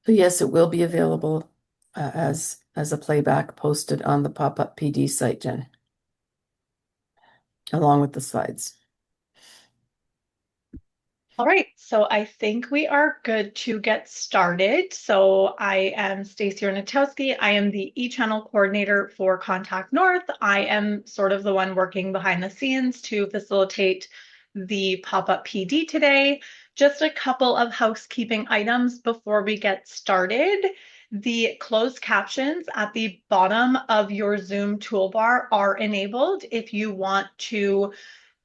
So yes, it will be available as a playback posted on the pop-up PD site, Jen, along with the slides. All right, so I think we are good to get started. So I am Stacy Ornatowski. I am the e-channel coordinator for Contact North. I am sort of the one working behind the scenes to facilitate the pop-up PD today. Just a couple of housekeeping items before we get started. The closed captions at the bottom of your Zoom toolbar are enabled. If you want to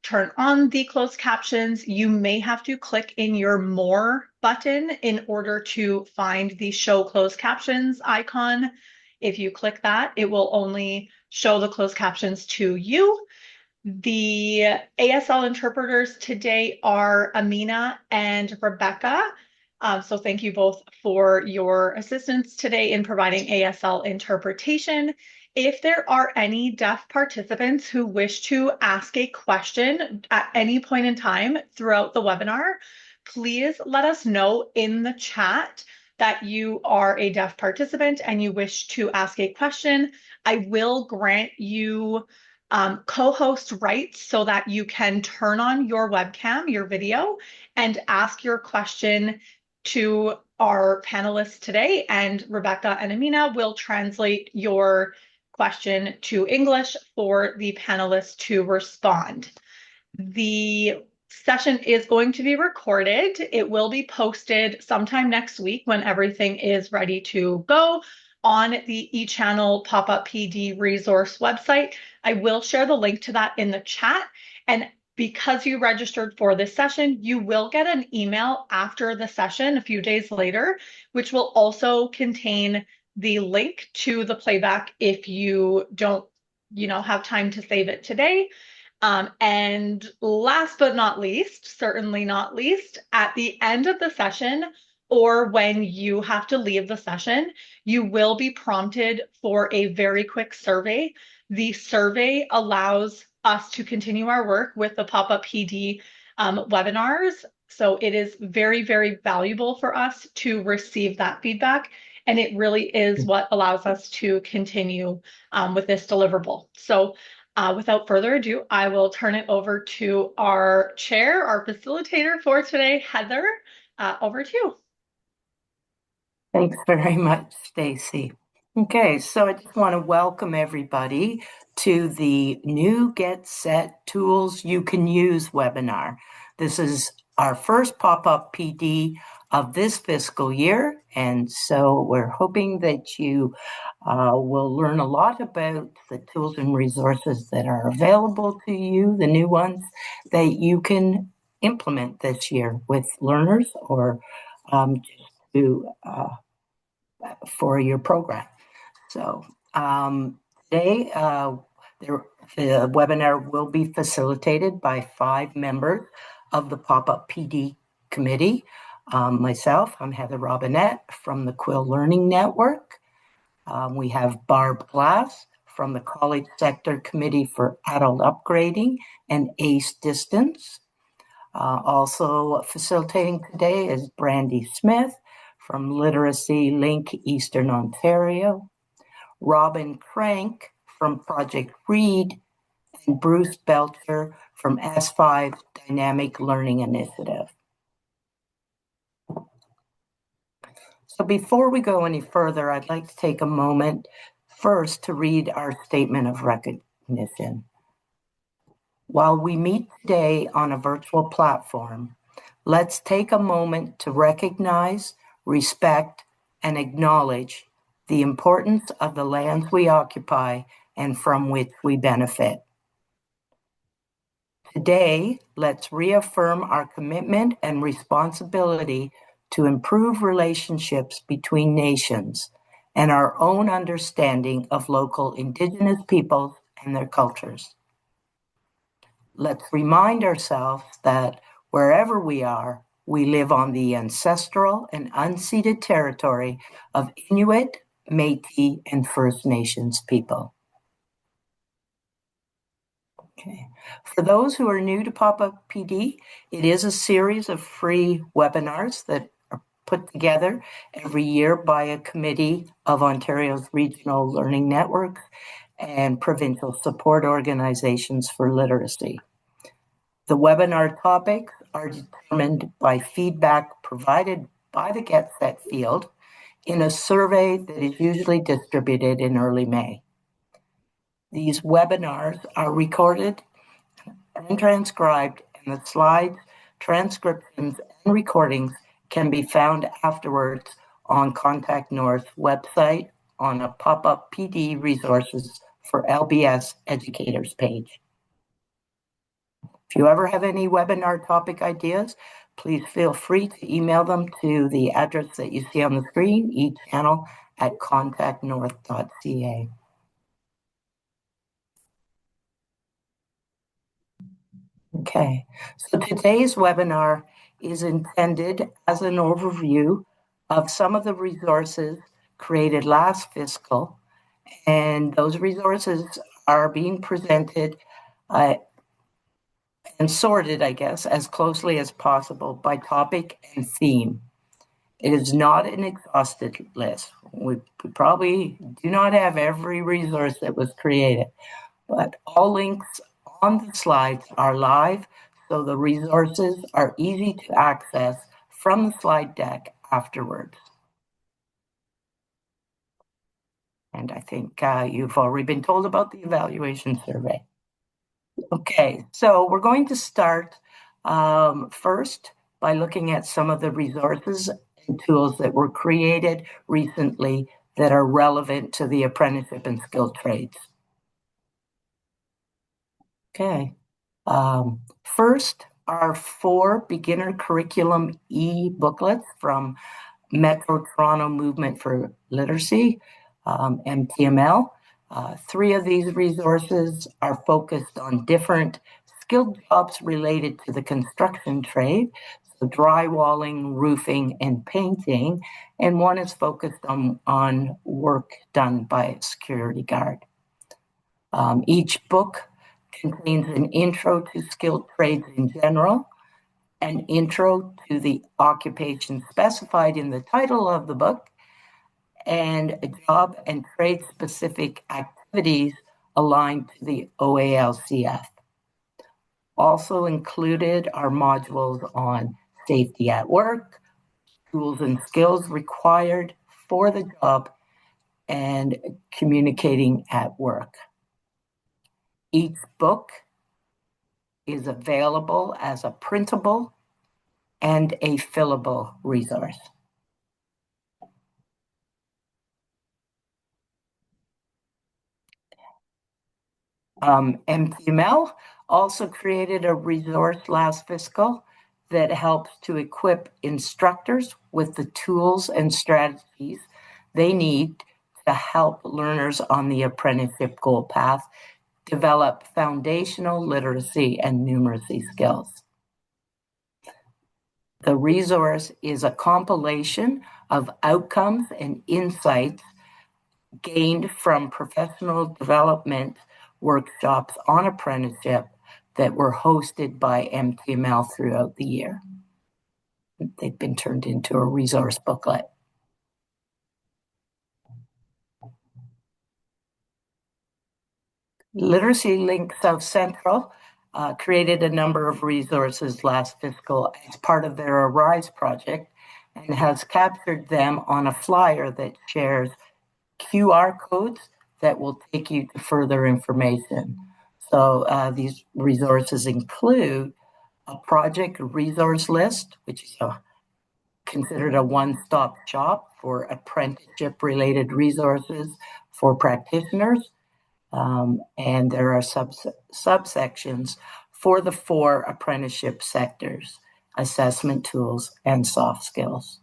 turn on the closed captions, you may have to click in your More button in order to find the Show Closed Captions icon. If you click that, it will only show the closed captions to you. The ASL interpreters today are Amina and Rebecca. So thank you both for your assistance today in providing ASL interpretation. If there are any deaf participants who wish to ask a question at any point in time throughout the webinar, please let us know in the chat that you are a deaf participant and you wish to ask a question. I will grant you co-host rights so that you can turn on your webcam, your video, and ask your question to our panelists today. And Rebecca and Amina will translate your question to English for the panelists to respond. The session is going to be recorded. It will be posted sometime next week when everything is ready to go on the eChannel Pop-Up PD resource website. I will share the link to that in the chat. And because you registered for this session, you will get an email after the session a few days later, which will also contain the link to the playback if you don't, have time to save it today. And last but not least, certainly not least, at the end of the session, or when you have to leave the session, you will be prompted for a very quick survey. The survey allows us to continue our work with the pop-up PD webinars. So it is very, very valuable for us to receive that feedback. And it really is what allows us to continue with this deliverable. So without further ado, I will turn it over to our chair, our facilitator for today, Heather. Over to you. Thanks very much, Stacy. Okay, so I just want to welcome everybody to the new Get Set Tools You Can Use webinar. This is our first pop-up PD of this fiscal year, and so we're hoping that you will learn a lot about the tools and resources that are available to you, the new ones that you can implement this year with learners or just to for your program. So today, the webinar will be facilitated by 5 members of the Pop-Up PD Committee. Myself, I'm Heather Robinette from the Quill Learning Network. We have Barb Glass from the College Sector Committee for Adult Upgrading and ACE Distance. Also facilitating today is Brandy Smith from Literacy Link Eastern Ontario, Robin Crank from Project READ, and Bruce Belcher from S5 Dynamic Learning Initiative. So before we go any further, I'd like to take a moment first to read our statement of recognition. While we meet today on a virtual platform, let's take a moment to recognize, respect, and acknowledge the importance of the lands we occupy and from which we benefit. Today, let's reaffirm our commitment and responsibility to improve relationships between nations and our own understanding of local Indigenous peoples and their cultures. Let's remind ourselves that wherever we are, we live on the ancestral and unceded territory of Inuit, Métis, and First Nations people. Okay. For those who are new to Pop-Up PD, it is a series of free webinars that are put together every year by a committee of Ontario's regional learning networks and provincial support organizations for literacy. The webinar topics are determined by feedback provided by the Get Set field in a survey that is usually distributed in early May. These webinars are recorded and transcribed, and the slides, transcriptions, and recordings can be found afterwards on Contact North's website on a pop-up PD resources for LBS educators page. If you ever have any webinar topic ideas, please feel free to email them to the address that you see on the screen, echannel@contactnorth.ca. Okay, so today's webinar is intended as an overview of some of the resources created last fiscal, and those resources are being presented and sorted, I guess, as closely as possible by topic and theme. It is not an exhaustive list. We probably do not have every resource that was created, but all links on the slides are live, so the resources are easy to access from the slide deck afterwards. And I think you've already been told about the evaluation survey. Okay, so we're going to start first by looking at some of the resources and tools that were created recently that are relevant to the apprenticeship and skilled trades. Okay, first are 4 beginner curriculum e-booklets from Metro Toronto Movement for Literacy, MTML. 3 of these resources are focused on different skilled jobs related to the construction trade, so drywalling, roofing, and painting, and 1 is focused on work done by a security guard. Each book contains an intro to skilled trades in general, an intro to the occupation specified in the title of the book, and job and trade-specific activities aligned to the OALCF. Also included are modules on safety at work, tools and skills required for the job, and communicating at work. Each book is available as a printable and a fillable resource. MTML also created a resource last fiscal that helps to equip instructors with the tools and strategies they need to help learners on the apprenticeship goal path develop foundational literacy and numeracy skills. The resource is a compilation of outcomes and insights gained from professional development workshops on apprenticeship that were hosted by MTML throughout the year. They've been turned into a resource booklet. Literacy Link South Central created a number of resources last fiscal as part of their Arise project and has captured them on a flyer that shares QR codes that will take you to further information. So these resources include a project resource list, which is considered a one-stop shop for apprenticeship-related resources for practitioners. And there are subsections for the 4 apprenticeship sectors: assessment tools and soft skills.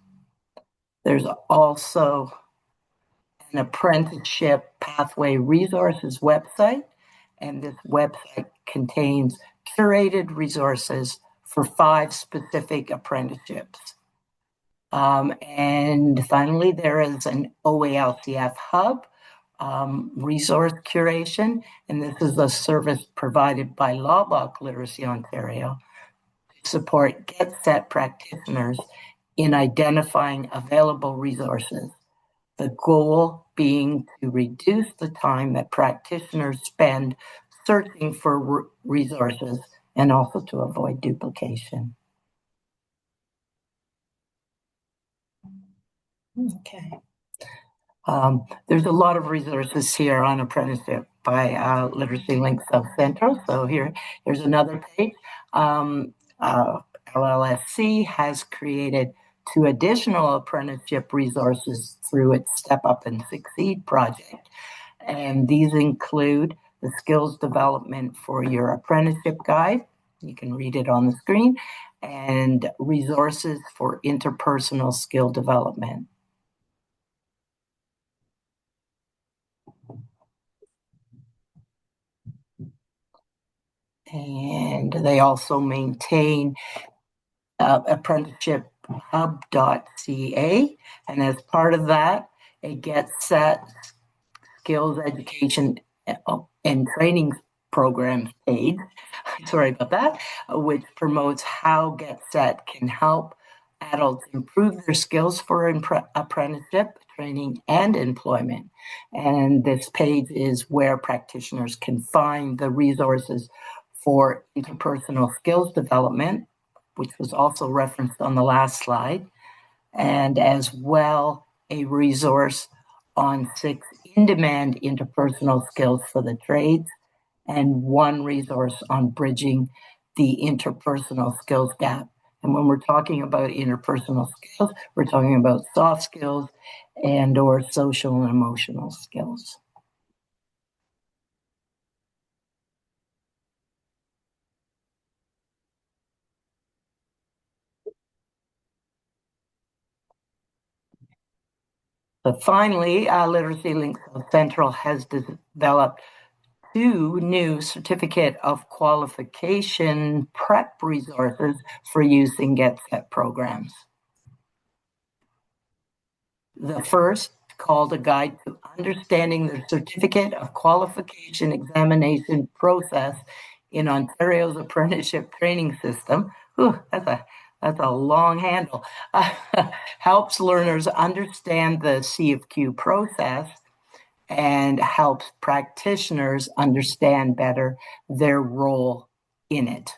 There's also an apprenticeship pathway resources website, and this website contains curated resources for 5 specific apprenticeships. And finally, there is an OALCF hub resource curation, and this is a service provided by Lawbook Literacy Ontario to support Get Set practitioners in identifying available resources. The goal being to reduce the time that practitioners spend searching for resources and also to avoid duplication. Okay. There's a lot of resources here on apprenticeship by Literacy Link South Central. So here's another page. LLSC has created 2 additional apprenticeship resources through its Step Up and Succeed project. And these include the skills development for your apprenticeship guide. You can read it on the screen, and resources for interpersonal skill development. And they also maintain apprenticeshiphub.ca. And as part of that, it gets set skills education and training programs page. Sorry about that, which promotes how Get Set can help adults improve their skills for apprenticeship, training, and employment. And this page is where practitioners can find the resources for interpersonal skills development, which was also referenced on the last slide, and as well a resource on 6 in-demand interpersonal skills for the trades, and 1 resource on bridging the interpersonal skills gap. And when we're talking about interpersonal skills, we're talking about soft skills and or social and emotional skills. But finally, Literacy Link South Central has developed 2 new certificate of qualification prep resources for use in Get Set programs. The first, called A Guide to Understanding the Certificate of Qualification Examination Process in Ontario's Apprenticeship Training System. Ooh, that's a long handle. Helps learners understand the CFQ process and helps practitioners understand better their role in it.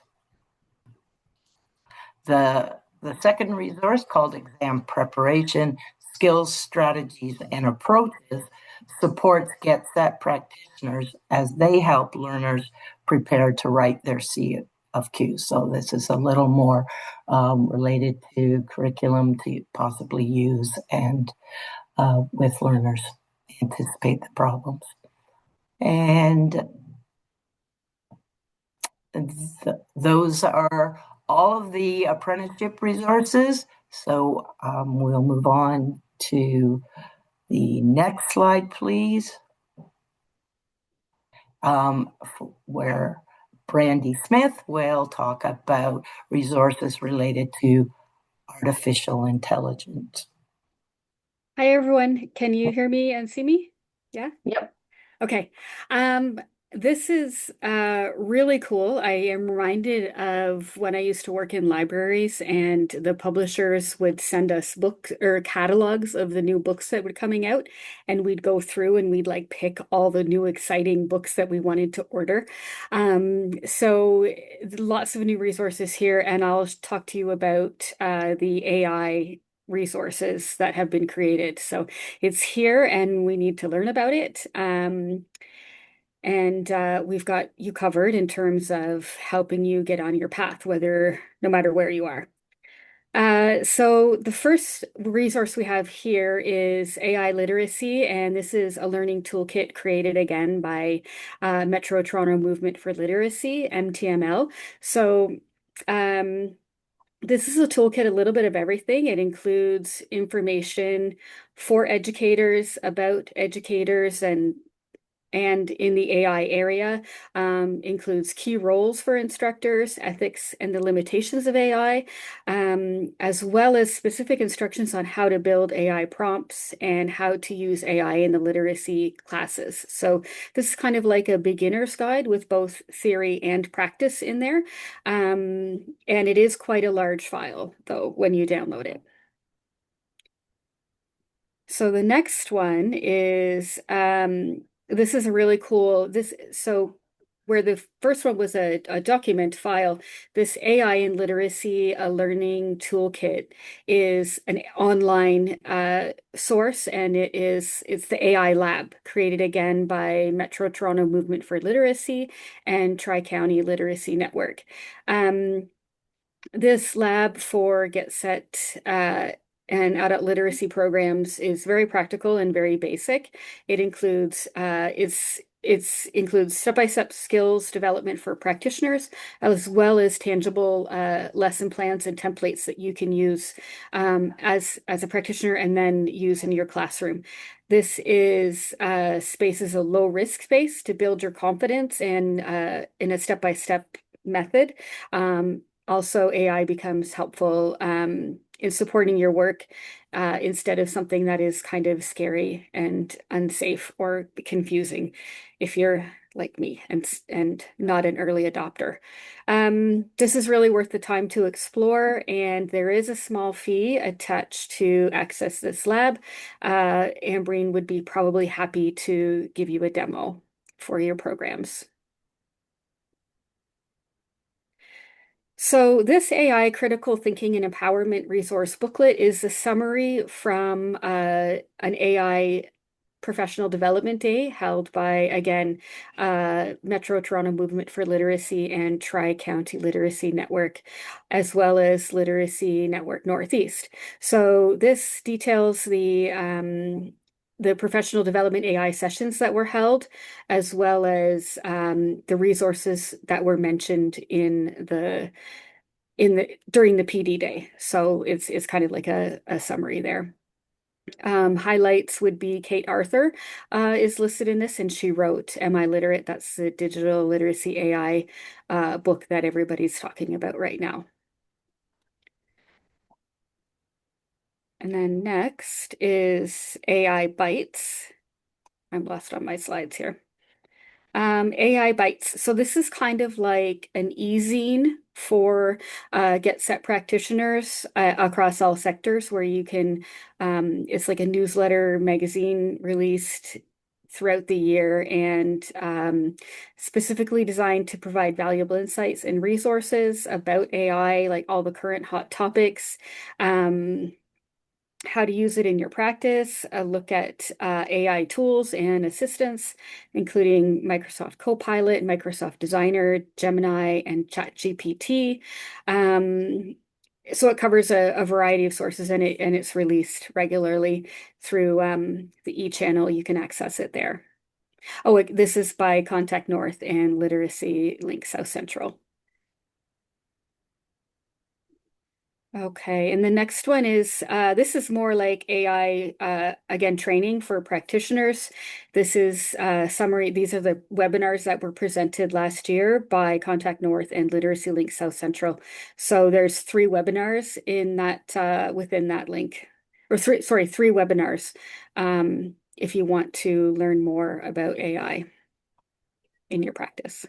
The second resource, called Exam Preparation, Skills, Strategies, and Approaches, supports Get Set practitioners as they help learners prepare to write their CFQ. So this is a little more related to curriculum to possibly use and with learners anticipate the problems. And those are all of the apprenticeship resources. So we'll move on to the next slide, please, where Brandy Smith will talk about resources related to artificial intelligence. Hi, everyone. Can you hear me and see me? Yeah? Yep. Okay. This is really cool. I am reminded of when I used to work in libraries and the publishers would send us books or catalogs of the new books that were coming out, and we'd go through and we'd like pick all the new exciting books that we wanted to order. So lots of new resources here, and I'll talk to you about the AI resources that have been created. So it's here and we need to learn about it. And we've got you covered in terms of helping you get on your path, no matter where you are. So the first resource we have here is AI literacy, and this is a learning toolkit created again by Metro Toronto Movement for Literacy, MTML. So this is a toolkit, a little bit of everything. It includes information for educators, about educators, and in the AI area, includes key roles for instructors, ethics, and the limitations of AI, as well as specific instructions on how to build AI prompts and how to use AI in the literacy classes. So this is kind of like a beginner's guide with both theory and practice in there. And it is quite a large file, though, when you download it. So the next one is this is a really cool where the first one was a document file, this AI and literacy learning toolkit is an online source, and it's the AI lab created again by Metro Toronto Movement for Literacy and Tri-County Literacy Network. This lab for Get Set and adult literacy programs is very practical and very basic. It includes includes step-by-step skills development for practitioners, as well as tangible lesson plans and templates that you can use as a practitioner and then use in your classroom. This is space is a low risk space to build your confidence and in a step-by-step method. Also, AI becomes helpful in supporting your work instead of something that is kind of scary and unsafe or confusing if you're like me and not an early adopter. This is really worth the time to explore, and there is a small fee attached to access this lab. Ambreen would be probably happy to give you a demo for your programs. So this AI critical thinking and empowerment resource booklet is a summary from an AI professional development day held by, again, Metro Toronto Movement for Literacy and Tri-County Literacy Network, as well as Literacy Network Northeast. So this details the professional development AI sessions that were held, as well as the resources that were mentioned during the PD day. So it's kind of like a summary there. Highlights would be Kate Arthur is listed in this, and she wrote Am I Literate? That's the digital literacy AI book that everybody's talking about right now. And then next is AI Bites. I'm lost on my slides here. AI Bites. So this is kind of like an e-zine for Get Set practitioners across all sectors where you can, it's like a newsletter magazine released throughout the year and specifically designed to provide valuable insights and resources about AI, like all the current hot topics. How to use it in your practice, a look at AI tools and assistants, including Microsoft Copilot, Microsoft Designer, Gemini, and ChatGPT. So it covers a variety of sources, and it's released regularly through the e-channel. You can access it there. Oh, this is by Contact North and Literacy Link South Central. Okay, and the next one is this is more like AI again training for practitioners. This is summary. These are the webinars that were presented last year by Contact North and Literacy Link South Central. So there's 3 webinars in that within that link, or three webinars if you want to learn more about AI in your practice.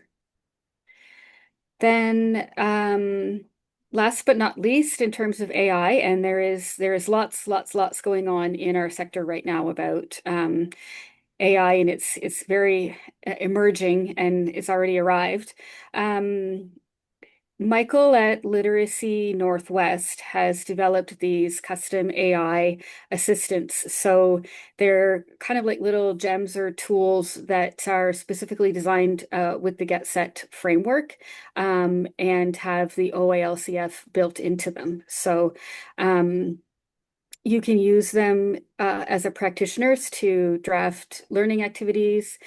Then last but not least, in terms of AI, and there is lots going on in our sector right now about AI, and it's very emerging, and it's already arrived. Michael at Literacy Northwest has developed these custom AI assistants. So they're kind of like little gems or tools that are specifically designed with the Get Set framework and have the OALCF built into them. So you can use them as a practitioners to draft learning activities,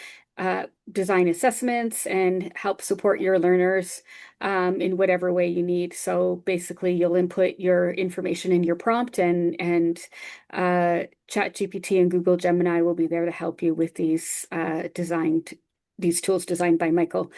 design assessments, and help support your learners in whatever way you need. So basically, you'll input your information in your prompt, and ChatGPT and Google Gemini will be there to help you with these tools designed by Michael.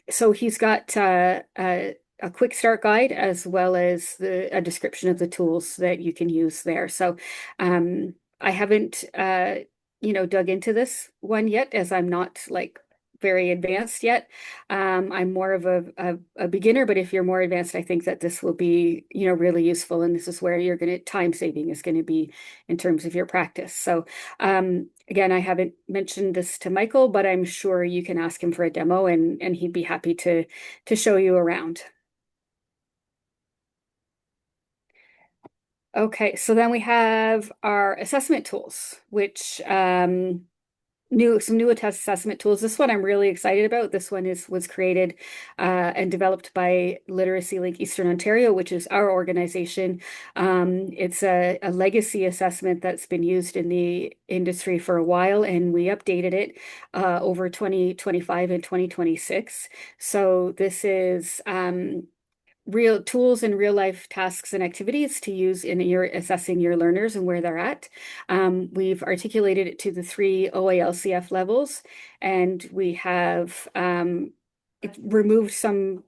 So he's got a quick start guide as well as a description of the tools that you can use there. So I haven't dug into this one yet, as I'm not like very advanced yet. I'm more of a beginner, but if you're more advanced, I think that this will be, really useful. And this is where time saving is going to be in terms of your practice. So again, I haven't mentioned this to Michael, but I'm sure you can ask him for a demo and he'd be happy to show you around. Okay, so then we have our assessment tools, which some new assessment tools. This one I'm really excited about. This one was created and developed by Literacy Link Eastern Ontario, which is our organization. It's a legacy assessment that's been used in the industry for a while, and we updated it over 2025 and 2026. So this is real tools and real life tasks and activities to use in your assessing your learners and where they're at. We've articulated it to the 3 OALCF levels, and we have removed some,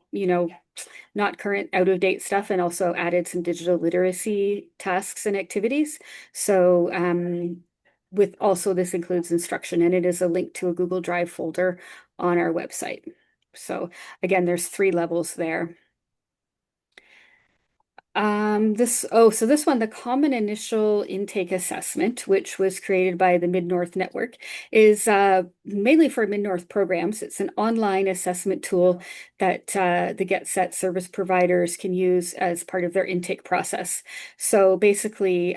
not current, out of date stuff, and also added some digital literacy tasks and activities. So with also this includes instruction, and it is a link to a Google Drive folder on our website. So again, there's 3 levels there. So this one, the Common Initial Intake Assessment, which was created by the Mid-North Network, is mainly for Mid-North programs. It's an online assessment tool that the Get Set service providers can use as part of their intake process. So basically,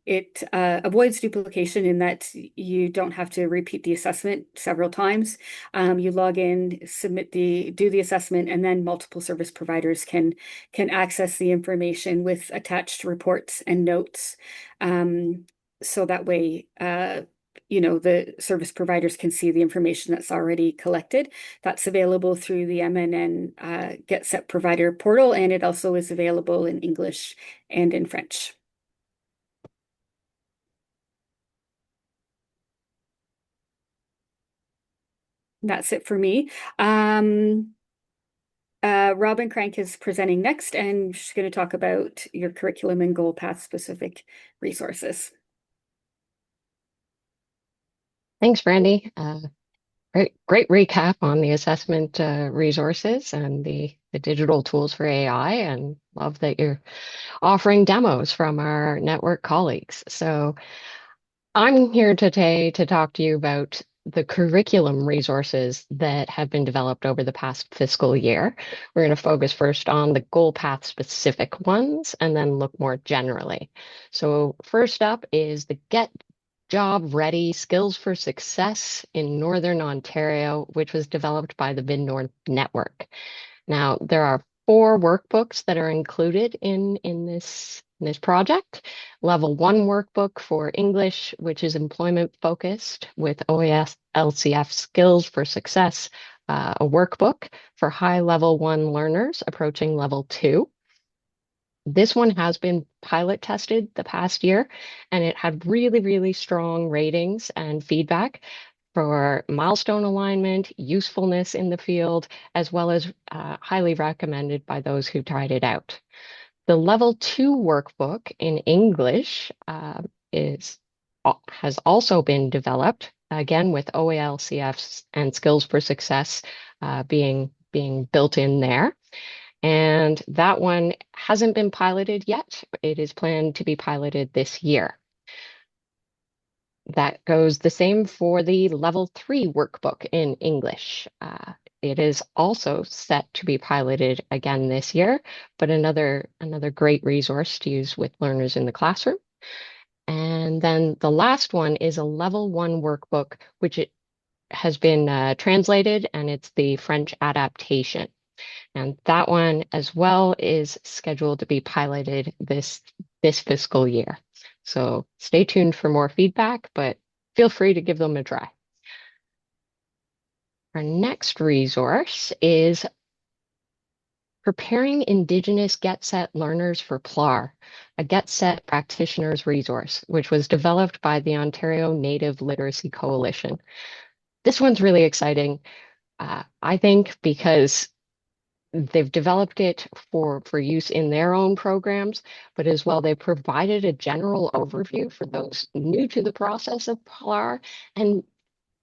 it avoids duplication in that you don't have to repeat the assessment several times. You log in, do the assessment, and then multiple service providers can access the information with attached reports and notes. So that way, the service providers can see the information that's already collected. That's available through the MNN Get Set provider portal, and it also is available in English and in French. That's it for me. Robin Crank is presenting next, and she's going to talk about your curriculum and goal path specific resources. Thanks, Brandy. Great recap on the assessment resources and the digital tools for AI, and love that you're offering demos from our network colleagues. So I'm here today to talk to you about the curriculum resources that have been developed over the past fiscal year. We're going to focus first on the goal path specific ones and then look more generally. So first up is the Get Job Ready Skills for Success in Northern Ontario, which was developed by the Mid-North Network. Now, there are 4 workbooks that are included in this project. Level 1 workbook for English, which is employment focused with OAS-LCF Skills for Success, a workbook for high level 1 learners approaching level 2. This one has been pilot tested the past year, and it had really, really strong ratings and feedback for milestone alignment, usefulness in the field, as well as highly recommended by those who tried it out. The level 2 workbook in English has also been developed, again with OALCFs and Skills for Success being built in there. And that one hasn't been piloted yet. It is planned to be piloted this year. That goes the same for the level 3 workbook in English. It is also set to be piloted again this year, but another great resource to use with learners in the classroom. And then the last one is a level 1 workbook, which it has been translated, and it's the French adaptation. And that one as well is scheduled to be piloted this fiscal year. So stay tuned for more feedback, but feel free to give them a try. Our next resource is Preparing Indigenous Get Set Learners for PLAR, a Get Set practitioners resource, which was developed by the Ontario Native Literacy Coalition. This one's really exciting, I think, because they've developed it for use in their own programs, but as well, they provided a general overview for those new to the process of PLAR and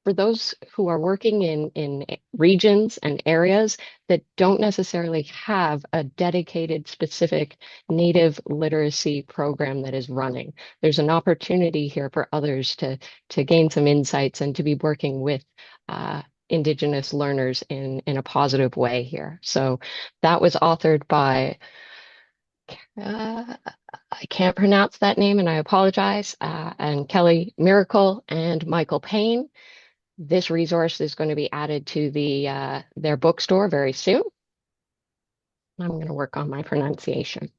for those who are working in regions and areas that don't necessarily have a dedicated, specific native literacy program that is running. There's an opportunity here for others to gain some insights and to be working with Indigenous learners in a positive way here. So that was authored by I can't pronounce that name and I apologize. And Kelly Miracle and Michael Payne. This resource is going to be added to their bookstore very soon. I'm going to work on my pronunciation.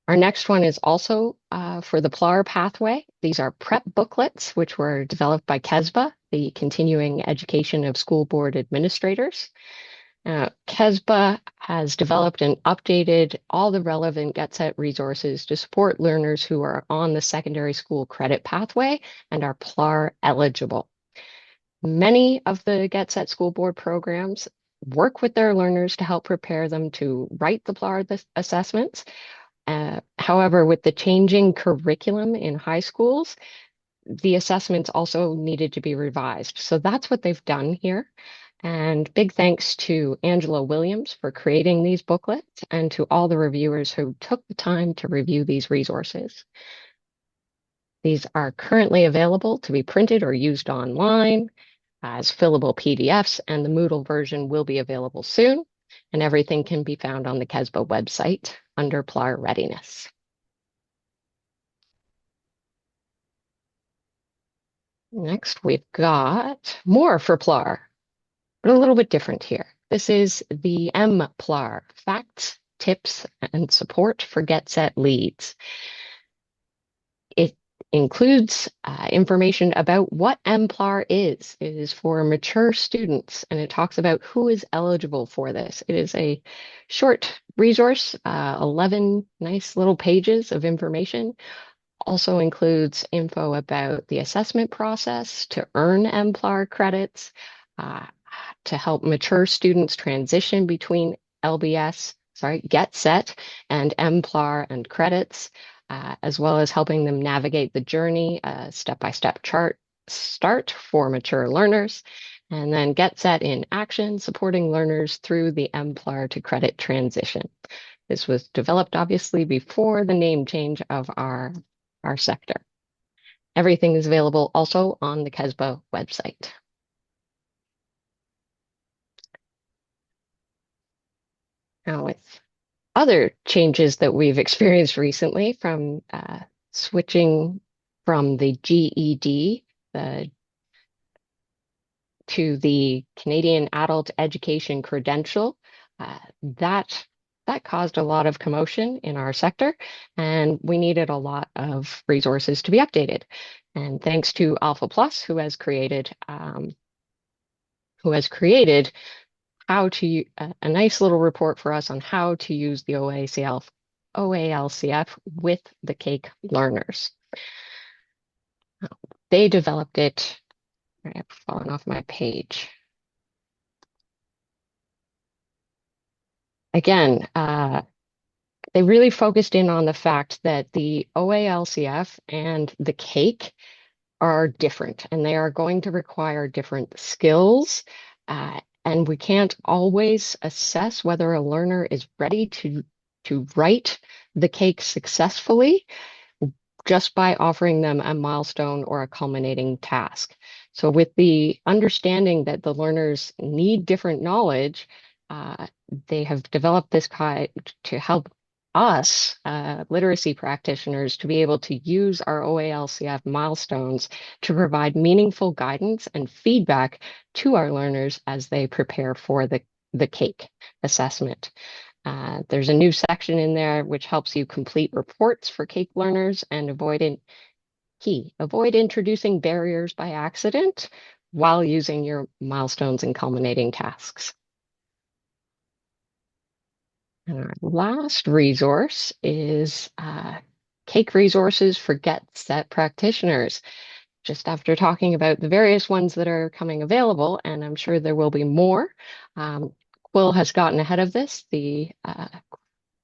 Our next one is also for the PLAR pathway. These are prep booklets, which were developed by KESBA, the Continuing Education of School Board Administrators. KESBA has developed and updated all the relevant GetSet resources to support learners who are on the secondary school credit pathway and are PLAR eligible. Many of the GetSet school board programs work with their learners to help prepare them to write the PLAR assessments. However, with the changing curriculum in high schools, the assessments also needed to be revised. So that's what they've done here. And big thanks to Angela Williams for creating these booklets and to all the reviewers who took the time to review these resources. These are currently available to be printed or used online as fillable PDFs, and the Moodle version will be available soon. And everything can be found on the KESBA website under PLAR Readiness. Next, we've got more for PLAR, but a little bit different here. This is the MPLAR, Facts, Tips, and Support for GetSet Leads. It includes information about what MPLAR is. It is for mature students, and it talks about who is eligible for this. It is a short resource, 11 nice little pages of information. Also includes info about the assessment process to earn MPLAR credits, to help mature students transition between GetSet and MPLAR and credits, as well as helping them navigate the journey, step-by-step start for mature learners, and then GetSet in action, supporting learners through the MPLAR to credit transition. This was developed obviously before the name change of our sector. Everything is available also on the KESBA website. Now, with other changes that we've experienced recently from switching from the GED to the Canadian Adult Education Credential, that caused a lot of commotion in our sector, and we needed a lot of resources to be updated. And thanks to Alpha Plus, who has created how to a nice little report for us on how to use the OALCF with the CAEC learners. They developed it. I've fallen off my page. Again, they really focused in on the fact that the OALCF and the CAEC are different, and they are going to require different skills. And we can't always assess whether a learner is ready to write the CAEC successfully just by offering them a milestone or a culminating task. So with the understanding that the learners need different knowledge, they have developed this guide to help us, literacy practitioners, to be able to use our OALCF milestones to provide meaningful guidance and feedback to our learners as they prepare for the CAEC assessment. There's a new section in there which helps you complete reports for CAEC learners and avoid introducing barriers by accident while using your milestones and culminating tasks. And our last resource is CAEC resources for GetSet practitioners. Just after talking about the various ones that are coming available, and I'm sure there will be more, Quill has gotten ahead of this, the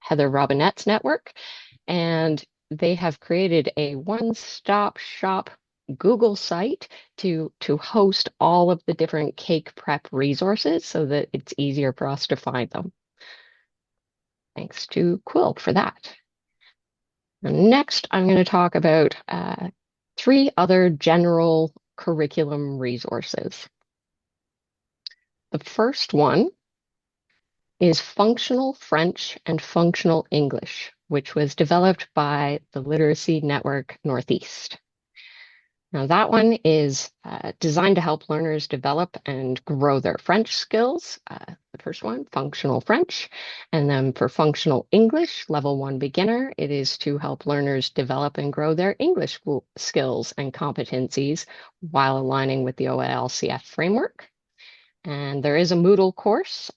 Heather Robinette's network, and they have created a one-stop shop Google site to host all of the different cake prep resources so that it's easier for us to find them. Thanks to Quilt for that. And next, I'm going to talk about 3 other general curriculum resources. The first one is Functional French and Functional English, which was developed by the Literacy Network Northeast. Now, that one is designed to help learners develop and grow their French skills. The first one, Functional French. And then for Functional English, Level 1 Beginner, it is to help learners develop and grow their English skills and competencies while aligning with the OLCF framework. And there is a Moodle course,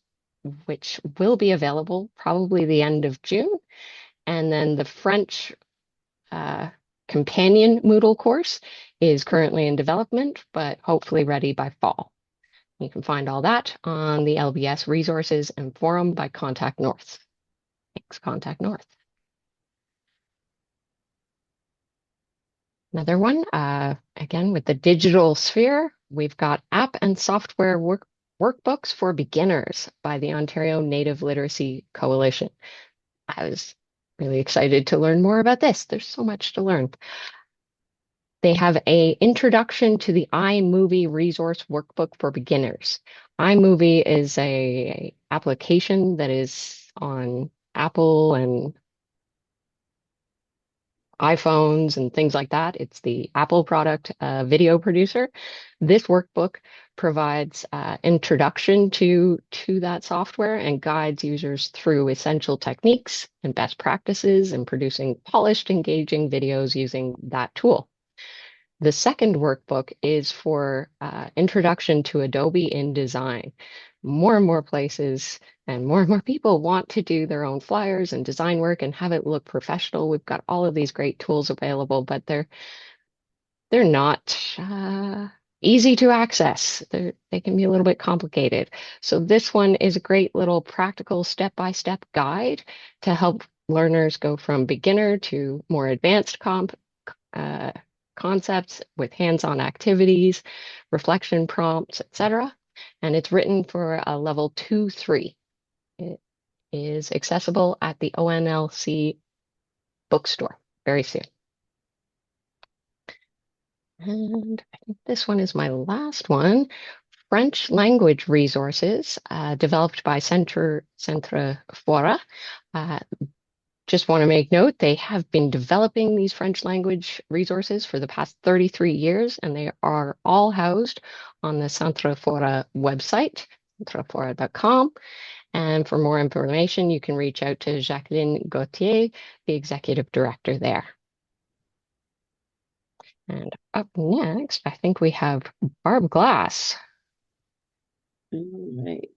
which will be available probably the end of June. And then the French companion Moodle course is currently in development, but hopefully ready by fall. You can find all that on the LBS resources and forum by Contact North. Thanks, Contact North. Another one, again, with the digital sphere, we've got App and Software Workbooks for Beginners by the Ontario Native Literacy Coalition. I was really excited to learn more about this. There's so much to learn. They have an Introduction to the iMovie Resource Workbook for Beginners. iMovie is an application that is on Apple and iPhones and things like that. It's the Apple product video producer. This workbook provides introduction to that software and guides users through essential techniques and best practices in producing polished, engaging videos using that tool. The second workbook is for introduction to Adobe InDesign. More and more places and more people want to do their own flyers and design work and have it look professional. We've got all of these great tools available, but they're not easy to access. They can be a little bit complicated. So this one is a great little practical step-by-step guide to help learners go from beginner to more advanced concepts with hands-on activities, reflection prompts, etc. And it's written for a level 2-3. It is accessible at the ONLC bookstore very soon. And I think this one is my last one. French language resources developed by Centre Fora. Just want to make note, they have been developing these French language resources for the past 33 years, and they are all housed on the Centre Fora website, centrefora.com. And for more information, you can reach out to Jacqueline Gauthier, the executive director there. And up next, I think we have Barb Glass. All right.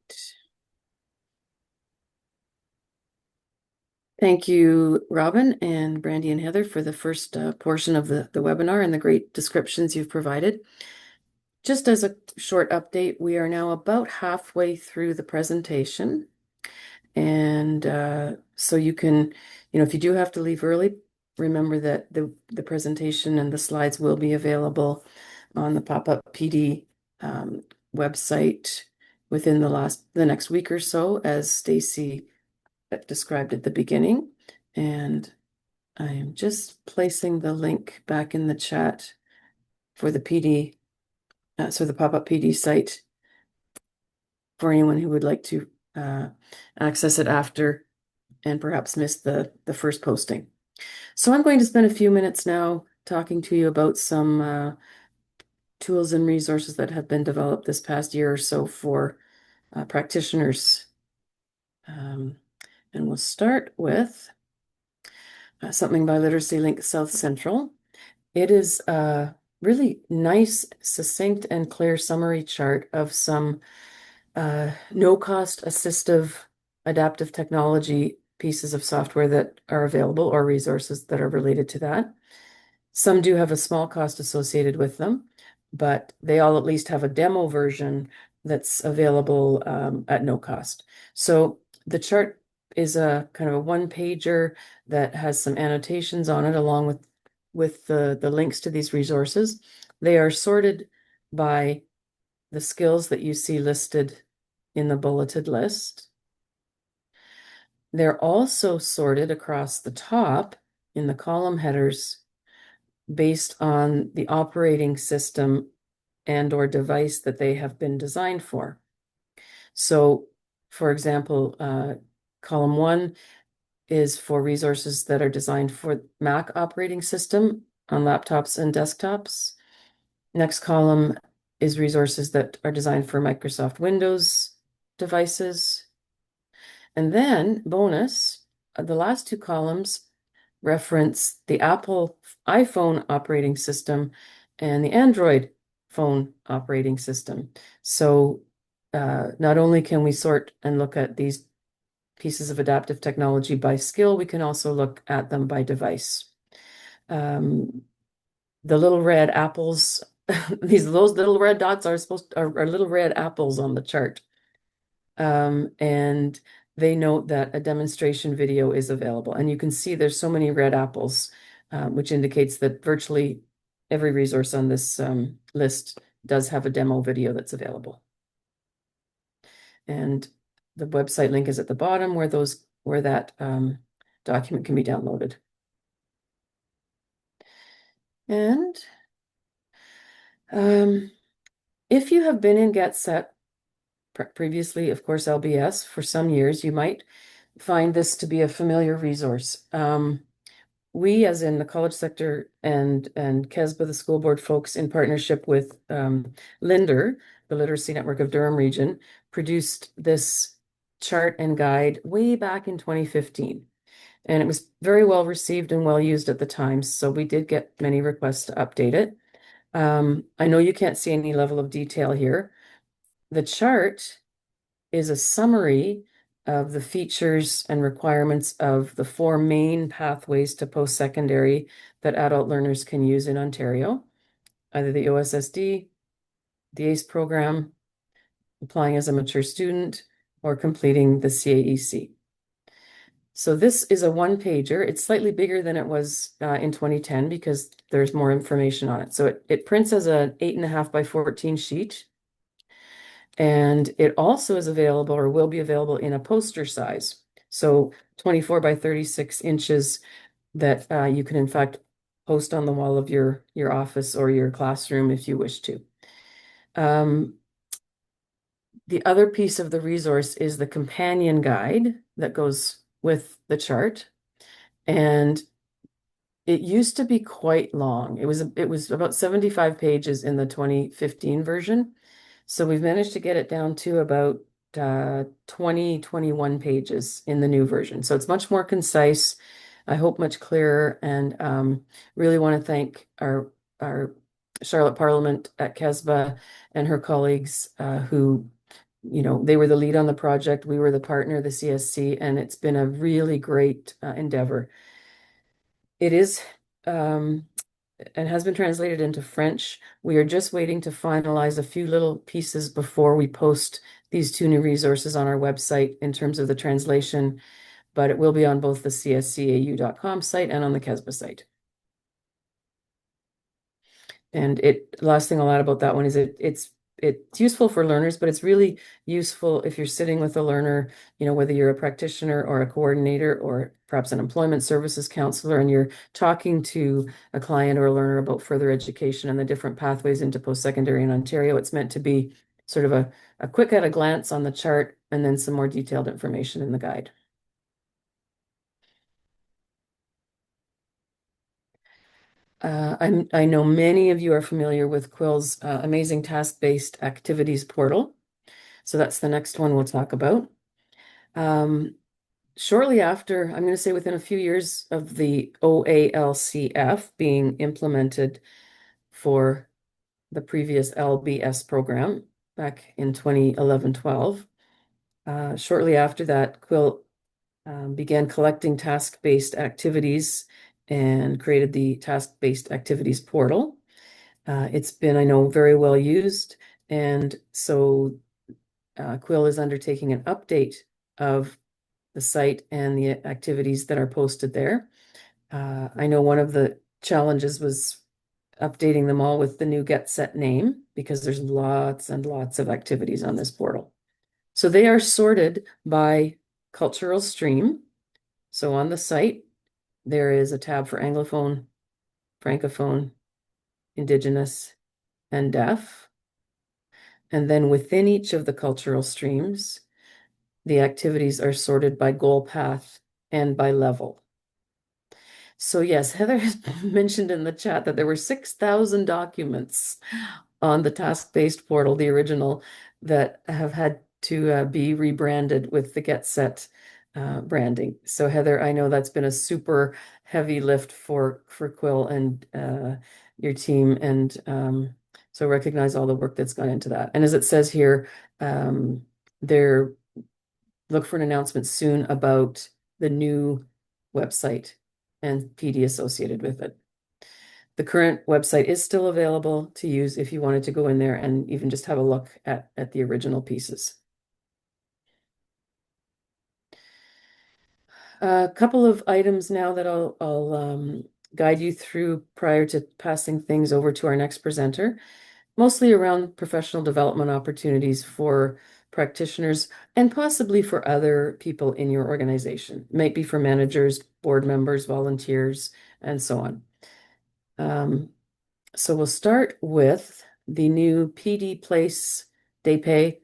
Thank you, Robin and Brandy and Heather, for the first portion of the webinar and the great descriptions you've provided. Just as a short update, we are now about halfway through the presentation. And so you can, if you do have to leave early, remember that the presentation and the slides will be available on the pop-up PD website within the next week or so, as Stacy described at the beginning. And I am just placing the link back in the chat for the PD, so the pop-up PD site, for anyone who would like to access it after and perhaps miss the first posting. So I'm going to spend a few minutes now talking to you about some tools and resources that have been developed this past year or so for practitioners. And we'll start with something by Literacy Link South Central. It is a really nice, succinct, and clear summary chart of some no-cost assistive adaptive technology pieces of software that are available, or resources that are related to that. Some do have a small cost associated with them, but they all at least have a demo version that's available at no cost. So the chart is a kind of a one-pager that has some annotations on it along with the links to these resources. They are sorted by the skills that you see listed in the bulleted list. They're also sorted across the top in the column headers based on the operating system and or device that they have been designed for. So, for example, column 1 is for resources that are designed for Mac operating system on laptops and desktops. Next column is resources that are designed for Microsoft Windows devices. And then bonus, the last 2 columns reference the Apple iPhone operating system and the Android phone operating system. So not only can we sort and look at these pieces of adaptive technology by skill, we can also look at them by device. The little red apples, those little red dots are little red apples on the chart. And they note that a demonstration video is available. And you can see there's so many red apples, which indicates that virtually every resource on this list does have a demo video that's available. And the website link is at the bottom where that document can be downloaded. And if you have been in GetSet previously, of course, LBS for some years, you might find this to be a familiar resource. We, as in the college sector and KESBA, the school board folks, in partnership with Linder, the Literacy Network of Durham Region, produced this chart and guide way back in 2015. And it was very well received and well used at the time, so we did get many requests to update it. I know you can't see any level of detail here. The chart is a summary of the features and requirements of the 4 main pathways to post-secondary that adult learners can use in Ontario, either the OSSD, the ACE program, applying as a mature student, or completing the CAEC. So this is a one-pager. It's slightly bigger than it was in 2010 because there's more information on it. So it prints as an 8.5 by 14 sheet. And it also is available or will be available in a poster size. So 24 by 36 inches that you can in fact post on the wall of your office or your classroom if you wish to. The other piece of the resource is the companion guide that goes with the chart. And it used to be quite long. It was about 75 pages in the 2015 version. So we've managed to get it down to about 21 pages in the new version. So it's much more concise, I hope much clearer, and really want to thank our Charlotte Parliament at KESBA and her colleagues who, they were the lead on the project. We were the partner, the CSC, and it's been a really great endeavor. It is and has been translated into French. We are just waiting to finalize a few little pieces before we post these 2 new resources on our website in terms of the translation, but it will be on both the cscau.com site and on the KESBA site. And last thing I'll add about that one is it's useful for learners, but it's really useful if you're sitting with a learner, whether you're a practitioner or a coordinator or perhaps an employment services counselor, and you're talking to a client or a learner about further education and the different pathways into post-secondary in Ontario. It's meant to be sort of a quick at a glance on the chart and then some more detailed information in the guide. I know many of you are familiar with Quill's amazing task-based activities portal. So that's the next one we'll talk about. Shortly after, I'm going to say within a few years of the OALCF being implemented for the previous LBS program back in 2011-12, shortly after that, Quill began collecting task-based activities and created the task-based activities portal. It's been, I know, very well used, and so Quill is undertaking an update of the site and the activities that are posted there. I know one of the challenges was updating them all with the new Get Set name because there's lots and lots of activities on this portal. So they are sorted by cultural stream. So on the site, there is a tab for Anglophone, Francophone, Indigenous, and Deaf. And then within each of the cultural streams, the activities are sorted by goal path and by level. So yes, Heather has mentioned in the chat that there were 6,000 documents on the task-based portal, the original, that have had to be rebranded with the Get Set branding. So Heather, I know that's been a super heavy lift for Quill and your team, and so recognize all the work that's gone into that. And as it says here, there look for an announcement soon about the new website and PD associated with it. The current website is still available to use if you wanted to go in there and even just have a look at the original pieces. A couple of items now that I'll guide you through prior to passing things over to our next presenter, mostly around professional development opportunities for practitioners and possibly for other people in your organization. It might be for managers, board members, volunteers, and so on. So we'll start with the new PD Place Day Pay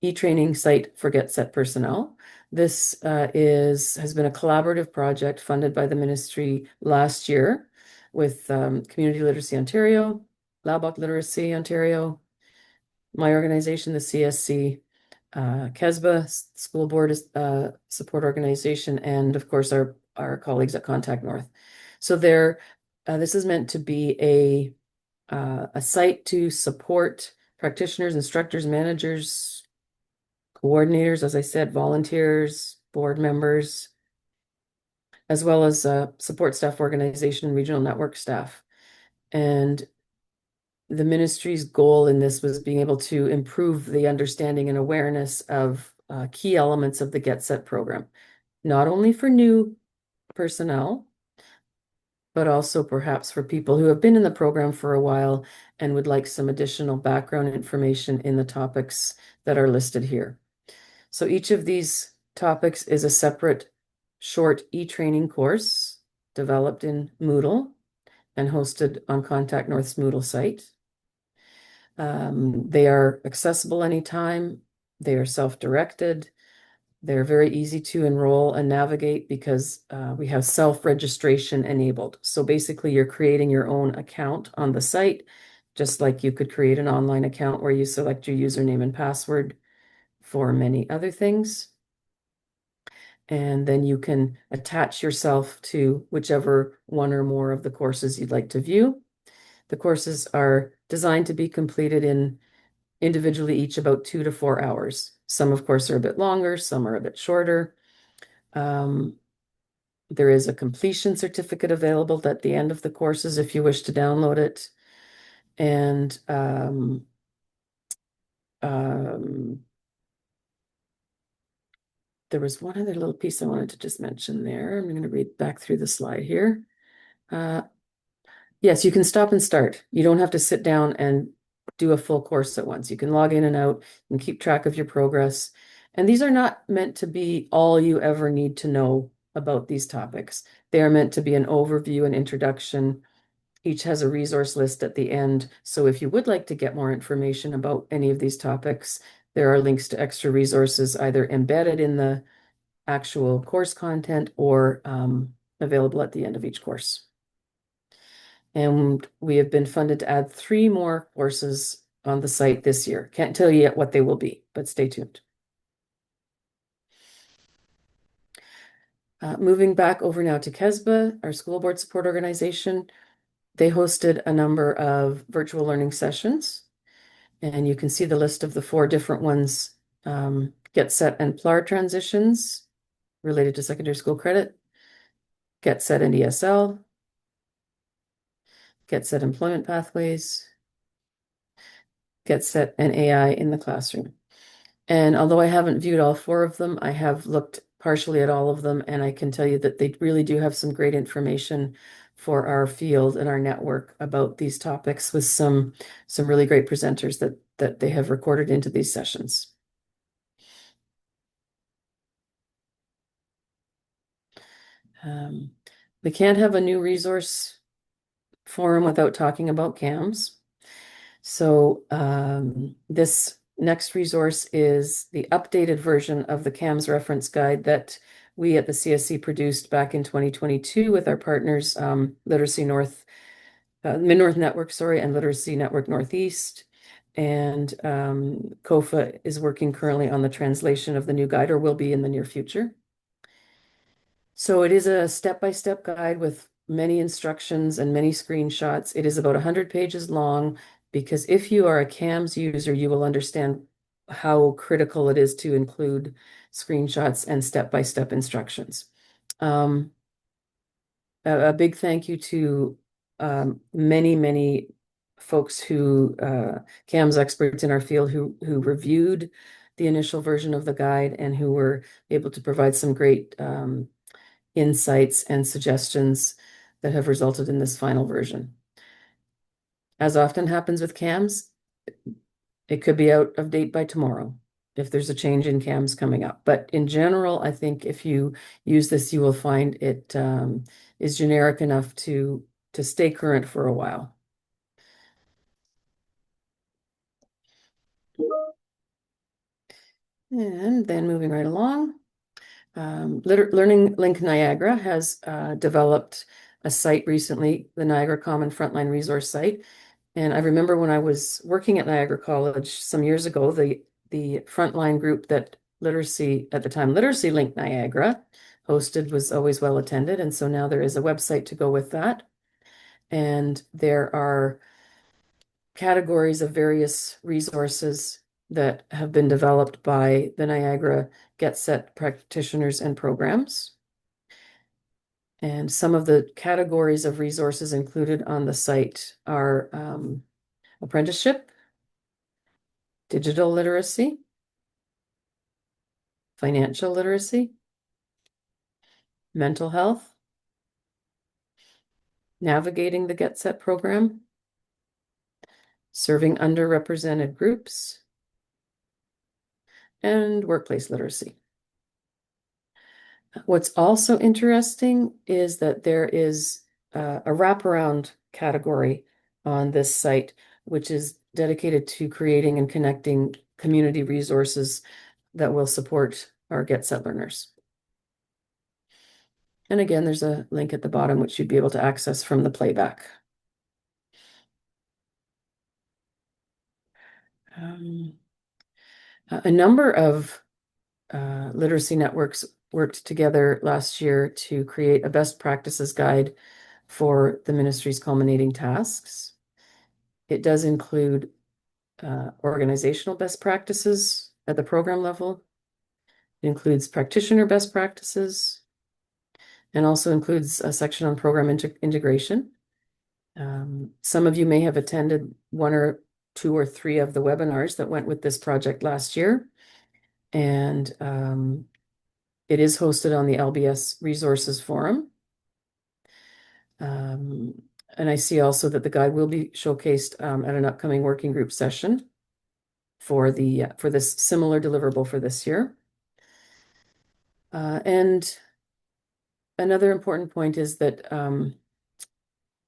e-training site for Get Set personnel. This has been a collaborative project funded by the ministry last year with Community Literacy Ontario, Laubach Literacy Ontario, my organization, the CSC, KESBA, School Board Support Organization, and of course our colleagues at Contact North. So this is meant to be a site to support practitioners, instructors, managers, coordinators, as I said, volunteers, board members, as well as support staff organization and regional network staff. And the ministry's goal in this was being able to improve the understanding and awareness of key elements of the Get Set program, not only for new personnel, but also perhaps for people who have been in the program for a while and would like some additional background information in the topics that are listed here. So each of these topics is a separate short e-training course developed in Moodle and hosted on Contact North's Moodle site. They are accessible anytime. They are self-directed. They're very easy to enroll and navigate because we have self-registration enabled. So basically you're creating your own account on the site, just like you could create an online account where you select your username and password for many other things. And then you can attach yourself to whichever one or more of the courses you'd like to view. The courses are designed to be completed in individually each about 2 to 4 hours. Some, of course, are a bit longer, some are a bit shorter. There is a completion certificate available at the end of the courses if you wish to download it. And there was one other little piece I wanted to just mention there. I'm going to read back through the slide here. Yes, you can stop and start. You don't have to sit down and do a full course at once. You can log in and out and keep track of your progress. And these are not meant to be all you ever need to know about these topics. They are meant to be an overview and introduction. Each has a resource list at the end. So if you would like to get more information about any of these topics, there are links to extra resources either embedded in the actual course content or available at the end of each course. And we have been funded to add 3 more courses on the site this year. Can't tell you yet what they will be, but stay tuned. Moving back over now to KESBA, our school board support organization. They hosted a number of virtual learning sessions, and you can see the list of the 4 different ones, Get Set and PLAR transitions related to secondary school credit, Get Set and ESL, Get Set employment pathways, Get Set and AI in the classroom. And although I haven't viewed all 4 of them, I have looked partially at all of them, and I can tell you that they really do have some great information for our field and our network about these topics with some really great presenters that they have recorded into these sessions. We can't have a new resource forum without talking about CAMS. So this next resource is the updated version of the CAMS reference guide that we at the CSC produced back in 2022 with our partners, Literacy North, Mid-North Network, sorry, and Literacy Network Northeast. And COFA is working currently on the translation of the new guide, or will be in the near future. So it is a step-by-step guide with many instructions and many screenshots. It is about 100 pages long, because if you are a CAMS user, you will understand how critical it is to include screenshots and step-by-step instructions. A big thank you to many folks who CAMS experts in our field who reviewed the initial version of the guide and who were able to provide some great insights and suggestions that have resulted in this final version. As often happens with CAMS, it could be out of date by tomorrow if there's a change in CAMS coming up. But in general, I think if you use this, you will find it is generic enough to stay current for a while. And then moving right along, Learning Link Niagara has developed a site recently, the Niagara Common Frontline Resource Site. And I remember when I was working at Niagara College some years ago, the frontline group that Literacy, at the time, Literacy Link Niagara hosted was always well attended. And so now there is a website to go with that. And there are categories of various resources that have been developed by the Niagara Get Set practitioners and programs. And some of the categories of resources included on the site are apprenticeship, digital literacy, financial literacy, mental health, navigating the Get Set program, serving underrepresented groups, and workplace literacy. What's also interesting is that there is a wraparound category on this site, which is dedicated to creating and connecting community resources that will support our Get Set learners. And again, there's a link at the bottom, which you'd be able to access from the playback. A number of literacy networks worked together last year to create a best practices guide for the ministry's culminating tasks. It does include organizational best practices at the program level. It includes practitioner best practices, and also includes a section on program integration. Some of you may have attended one or two or three of the webinars that went with this project last year. And it is hosted on the LBS Resources Forum. And I see also that the guide will be showcased at an upcoming working group session for this similar deliverable for this year. And another important point is that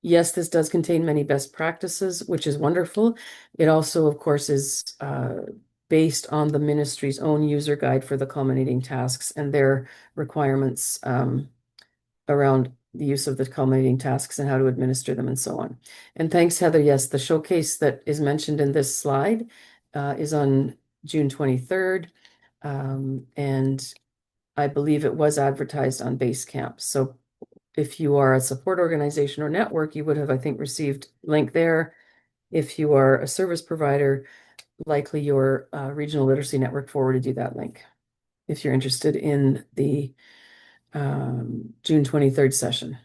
yes, this does contain many best practices, which is wonderful. It also, of course, is based on the ministry's own user guide for the culminating tasks and their requirements around the use of the culminating tasks and how to administer them and so on. And thanks, Heather. Yes, the showcase that is mentioned in this slide is on June 23rd. And I believe it was advertised on Basecamp. So if you are a support organization or network, you would have, I think, received link there. If you are a service provider, likely your regional literacy network forwarded you that link if you're interested in the June 23rd session.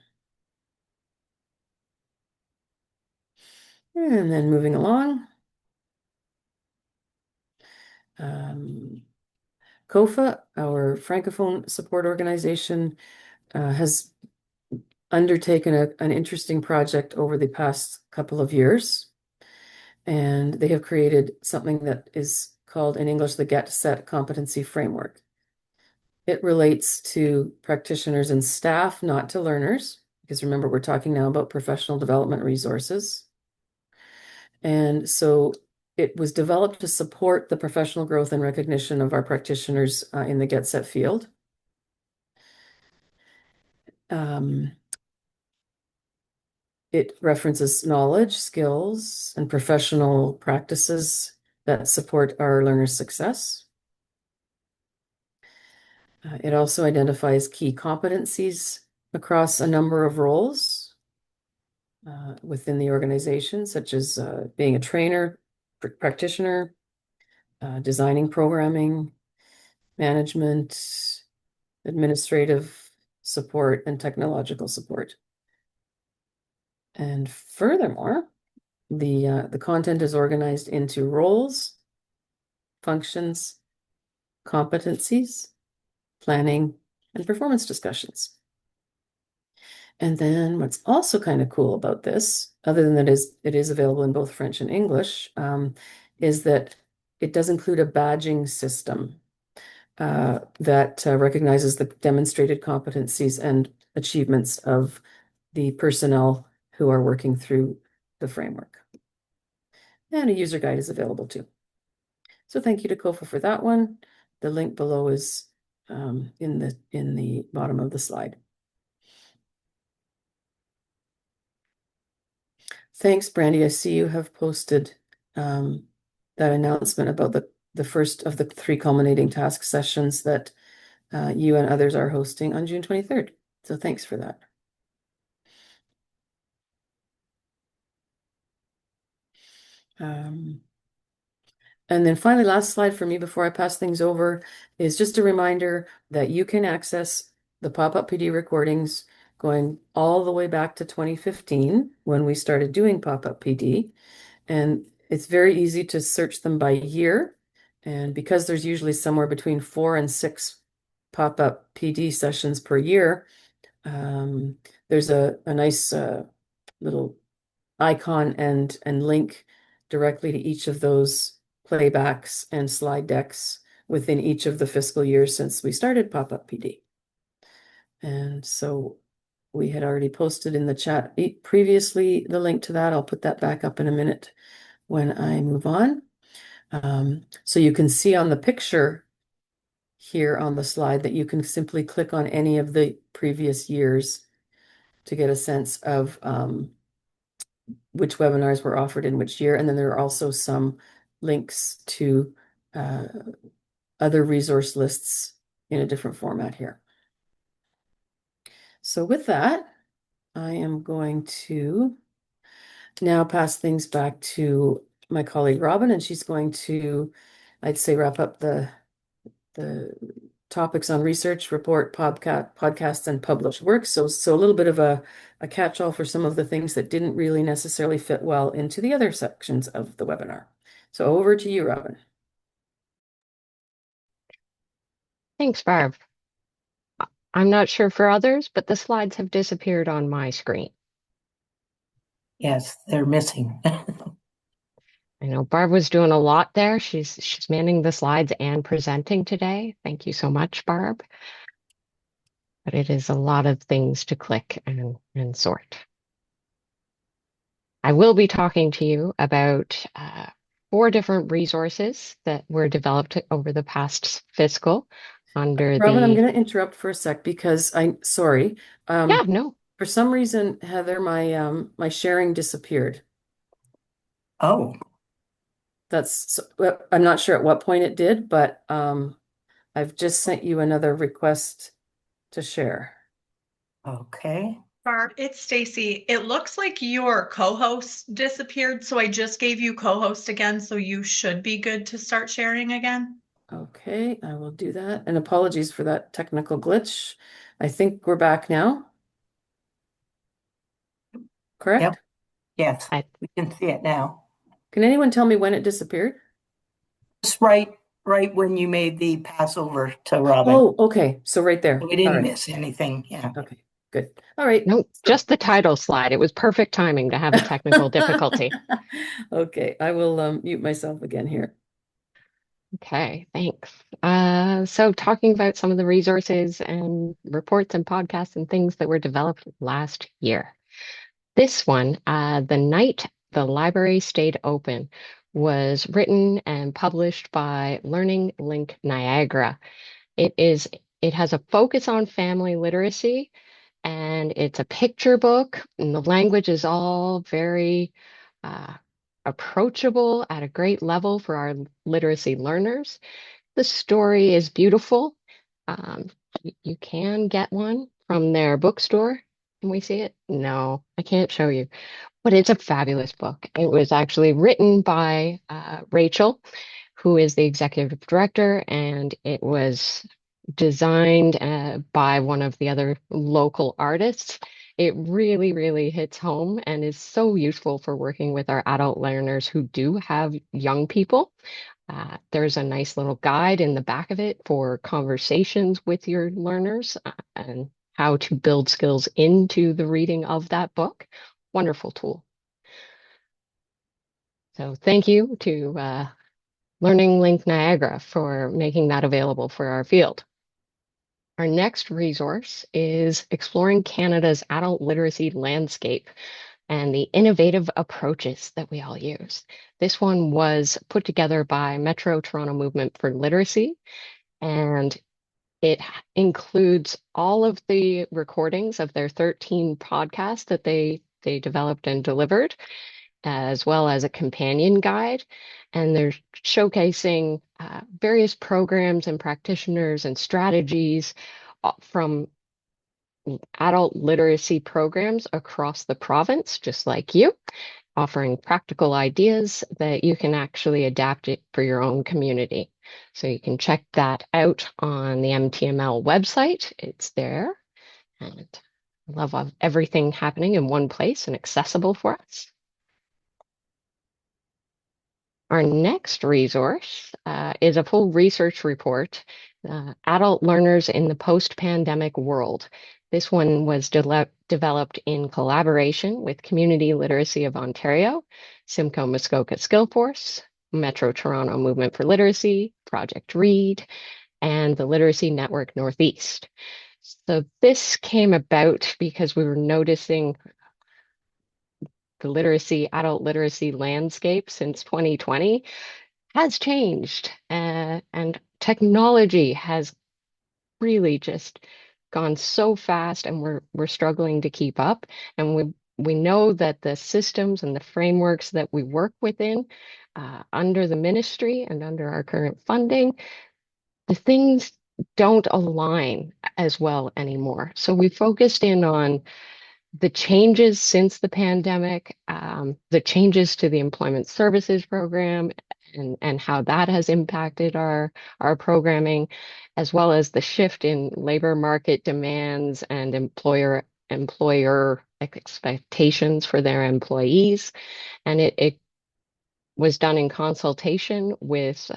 And then moving along. COFA, our Francophone support organization, has undertaken an interesting project over the past couple of years. And they have created something that is called in English the Get Set Competency Framework. It relates to practitioners and staff, not to learners, because remember, we're talking now about professional development resources. And so it was developed to support the professional growth and recognition of our practitioners in the Get Set field. It references knowledge, skills, and professional practices that support our learners' success. It also identifies key competencies across a number of roles within the organization, such as being a trainer, practitioner, designing programming, management, administrative support, and technological support. And furthermore, the content is organized into roles, functions, competencies, planning, and performance discussions. And then what's also kind of cool about this, other than that it is available in both French and English, is that it does include a badging system that recognizes the demonstrated competencies and achievements of the personnel who are working through the framework. And a user guide is available too. So thank you to COFA for that one. The link below is in the bottom of the slide. Thanks, Brandy. I see you have posted that announcement about the first of the 3 culminating task sessions that you and others are hosting on June 23rd. So thanks for that. And then finally, last slide for me before I pass things over is just a reminder that you can access the pop-up PD recordings going all the way back to 2015 when we started doing pop-up PD. And it's very easy to search them by year. And because there's usually somewhere between 4 and 6 pop-up PD sessions per year, there's a nice little icon and link directly to each of those playbacks and slide decks within each of the fiscal years since we started pop-up PD. And so we had already posted in the chat previously the link to that. I'll put that back up in a minute when I move on. So you can see on the picture here on the slide that you can simply click on any of the previous years to get a sense of which webinars were offered in which year. And then there are also some links to other resource lists in a different format here. So with that, I am going to now pass things back to my colleague Robin, and she's going to, I'd say, wrap up the topics on research, report, podcasts, and published work. So a little bit of a catch-all for some of the things that didn't really necessarily fit well into the other sections of the webinar. So over to you, Robin. Thanks, Barb. I'm not sure for others, but the slides have disappeared on my screen. Yes, they're missing. I know Barb was doing a lot there. She's manning the slides and presenting today. Thank you so much, Barb. But it is a lot of things to click and sort. I will be talking to you about 4 different resources that were developed over the past fiscal under Robin, I'm the... going to interrupt for a sec because sorry. Yeah, no. For some reason, Heather, my sharing disappeared. Oh, I'm not sure at what point it did, but I've just sent you another request to share. okay. Barb, it's Stacy. It looks like your co-host disappeared, so I just gave you co-host again, so you should be good to start sharing again. Okay, I will do that. And apologies for that technical glitch. I think we're back now. Correct? Yep. Yes, I we can see it now. Can anyone tell me when it disappeared? Just right right when you made the pass over to Robin. Oh, okay. So right there. We All didn't right. miss anything. Yeah. Okay, good. All right. No, So- just the title slide. It was perfect timing to have a technical difficulty. Okay, I will mute myself again here. Okay, thanks. So talking about some of the resources and reports and podcasts and things that were developed last year. This one, The Night the Library Stayed Open, was written and published by Learning Link Niagara. It has a focus on family literacy, and it's a picture book, and the language is all very uh, approachable at a great level for our literacy learners. The story is beautiful. Um, you can get one from their bookstore. Can we see it? No, I can't show you, but it's a fabulous book. It was actually written by Rachel, who is the executive director, and it was designed by one of the other local artists. It really, really hits home and is so useful for working with our adult learners who do have young people. There's a nice little guide in the back of it for conversations with your learners and how to build skills into the reading of that book. Wonderful tool. So thank you to Learning Link Niagara for making that available for our field. Our next resource is Exploring Canada's Adult Literacy Landscape and the innovative approaches that we all use. This one was put together by Metro Toronto Movement for Literacy, and it includes all of the recordings of their 13 podcasts that they developed and delivered, as well as a companion guide. And they're showcasing various programs and practitioners and strategies from adult literacy programs across the province, just like you, offering practical ideas that you can actually adapt it for your own community. So you can check that out on the MTML website. It's there. And I love everything happening in one place and accessible for us. Our next resource is a full research report, Adult Learners in the Post-Pandemic World. This one was developed in collaboration with Community Literacy of Ontario, Simcoe Muskoka Skillforce, Metro Toronto Movement for Literacy, Project READ, and the Literacy Network Northeast. So this came about because we were noticing the adult literacy landscape since 2020 has changed, and technology has really just gone so fast, and we're struggling to keep up. And we know that the systems and the frameworks that we work within under the ministry and under our current funding, the things don't align as well anymore. So we focused in on the changes since the pandemic, the changes to the employment services program, and how that has impacted our programming, as well as the shift in labor market demands and employer expectations for their employees. And it was done in consultation with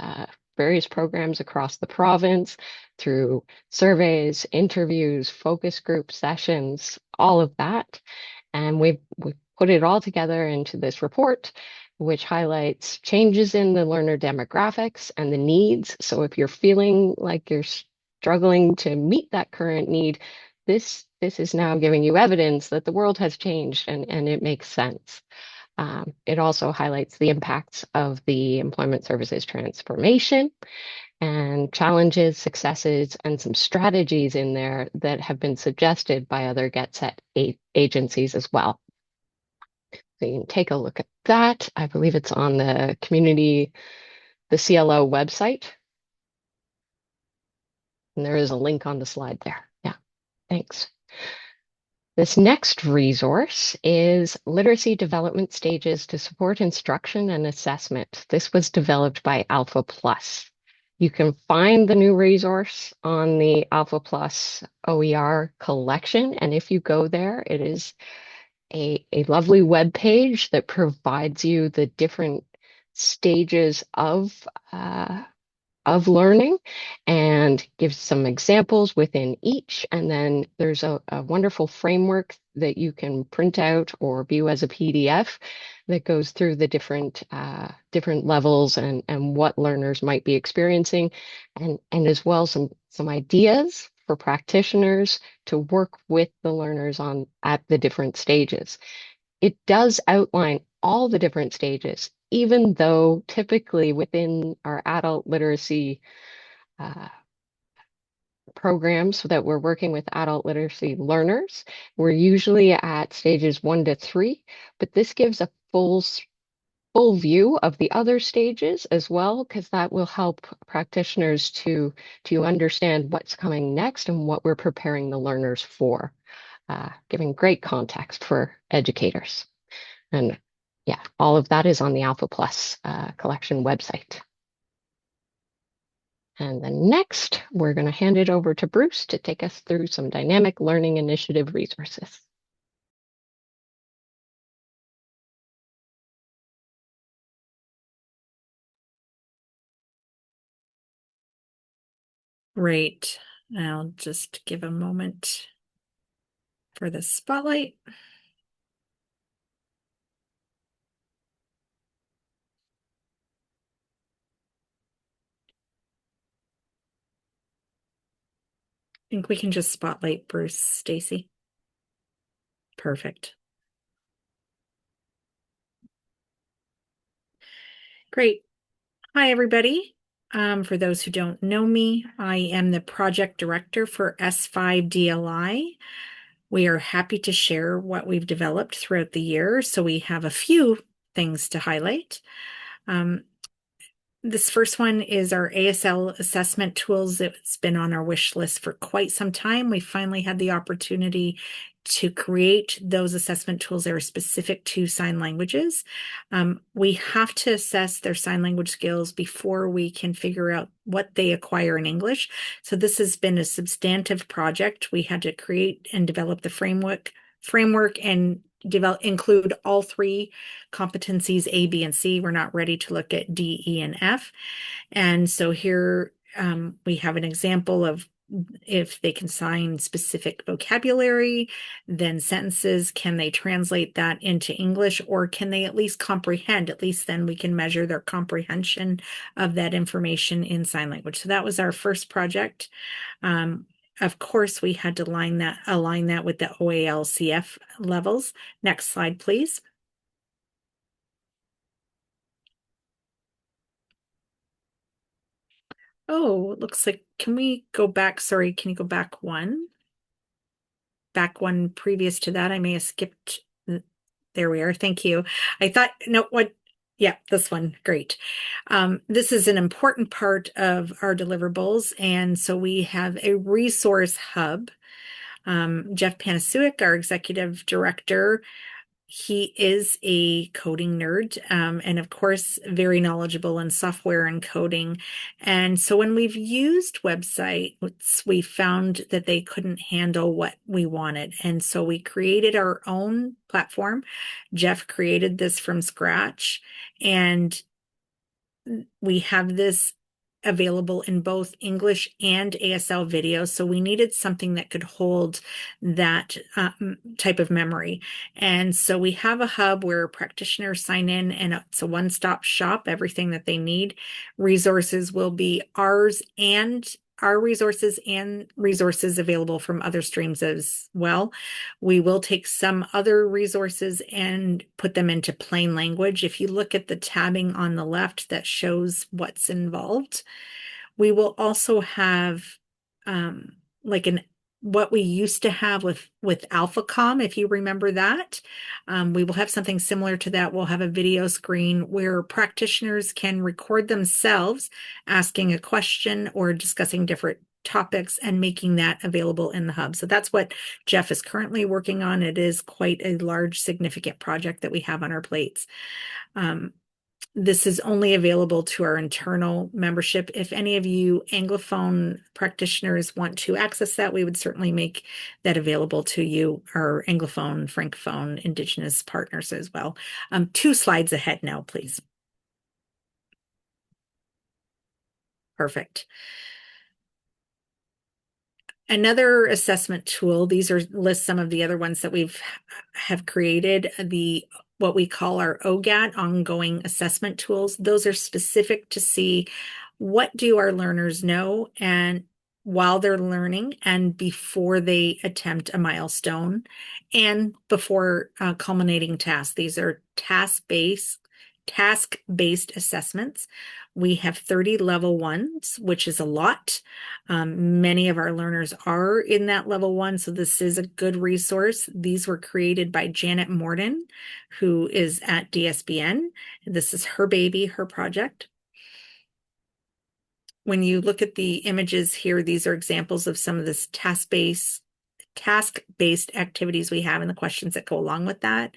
various programs across the province through surveys, interviews, focus group sessions, all of that. And we put it all together into this report, which highlights changes in the learner demographics and the needs. So if you're feeling like you're struggling to meet that current need, this is now giving you evidence that the world has changed and it makes sense. It also highlights the impacts of the employment services transformation and challenges, successes, and some strategies in there that have been suggested by other Get Set agencies as well. So you can take a look at that. I believe it's on the CLO website. And there is a link on the slide there. Yeah, thanks. This next resource is Literacy Development Stages to Support Instruction and Assessment. This was developed by Alpha Plus. You can find the new resource on the Alpha Plus OER collection. And if you go there, it is a lovely web page that provides you the different stages of of learning and gives some examples within each. And then there's a wonderful framework that you can print out or view as a PDF that goes through the different levels and what learners might be experiencing, and as well some ideas for practitioners to work with the learners on at the different stages. It does outline all the different stages, even though typically within our adult literacy uh, programs that we're working with adult literacy learners, we're usually at stages 1 to 3, but this gives a full view of the other stages as well, because that will help practitioners to understand what's coming next and what we're preparing the learners for, giving great context for educators. And yeah, all of that is on the Alpha Plus collection website. And then next, we're going to hand it over to Bruce to take us through some dynamic learning initiative resources. Great. I'll just give a moment for the spotlight. I think we can just spotlight Bruce, Stacy. Perfect. Great. Hi, everybody. For those who don't know me, I am the project director for S5DLI. We are happy to share what we've developed throughout the year. So we have a few things to highlight. This first one is our ASL assessment tools. It's been on our wish list for quite some time. We finally had the opportunity to create those assessment tools that are specific to sign languages. We have to assess their sign language skills before we can figure out what they acquire in English. So this has been a substantive project. We had to create and develop the framework and include all 3 competencies, A, B, and C. We're not ready to look at D, E, and F. And so here we have an example of if they can sign specific vocabulary, then sentences, can they translate that into English, or can they at least comprehend? At least then we can measure their comprehension of that information in sign language. So that was our first project. Of course, we had to align that with the OALCF levels. Next slide, please. Oh, it looks like, can we go back? Sorry, can you go back one? Back one previous to that. I may have skipped. There we are. Thank you. I thought, no, what? Yeah, this one. Great. This is an important part of our deliverables. And so we have a resource hub. Jeff Panasiewicz, our executive director, he is a coding nerd, and of course, very knowledgeable in software and coding. And so when we've used websites, we found that they couldn't handle what we wanted. And so we created our own platform. Jeff created this from scratch, and we have this available in both English and ASL videos. So we needed something that could hold that type of memory. And so we have a hub where practitioners sign in, and it's a one-stop shop, everything that they need. Resources will be ours and our resources and resources available from other streams as well. We will take some other resources and put them into plain language. If you look at the tabbing on the left that shows what's involved, we will also have what we used to have with AlphaCom, if you remember that. We will have something similar to that. We'll have a video screen where practitioners can record themselves asking a question or discussing different topics and making that available in the hub. So that's what Jeff is currently working on. It is quite a large, significant project that we have on our plates. This is only available to our internal membership. If any of you Anglophone practitioners want to access that, we would certainly make that available to you, our Anglophone, Francophone, Indigenous partners as well. 2 slides ahead now, please. Perfect. Another assessment tool, these are list some of the other ones that we've have created, what we call our OGAT, ongoing assessment tools. Those are specific to see what do our learners know and while they're learning and before they attempt a milestone and before culminating tasks. These are task-based assessments. We have 30 level ones, which is a lot. Many of our learners are in that level one, so this is a good resource. These were created by Janet Morden, who is at DSBN. This is her baby, her project. When you look at the images here, these are examples of some of this task-based activities we have and the questions that go along with that.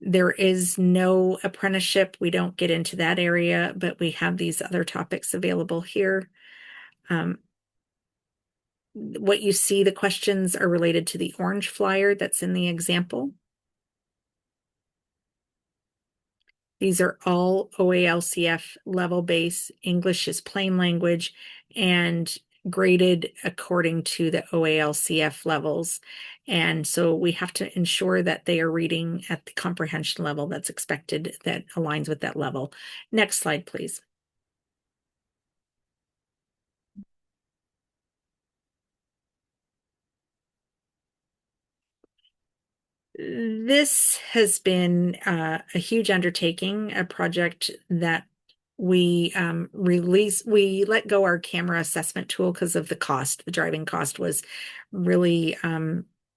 There is no apprenticeship. We don't get into that area, but we have these other topics available here. What you see, the questions are related to the orange flyer that's in the example. These are all OALCF level base. English is plain language and graded according to the OALCF levels. And so we have to ensure that they are reading at the comprehension level that's expected, that aligns with that level. Next slide, please. This has been a huge undertaking, a project that we let go our camera assessment tool because of the cost. The driving cost was really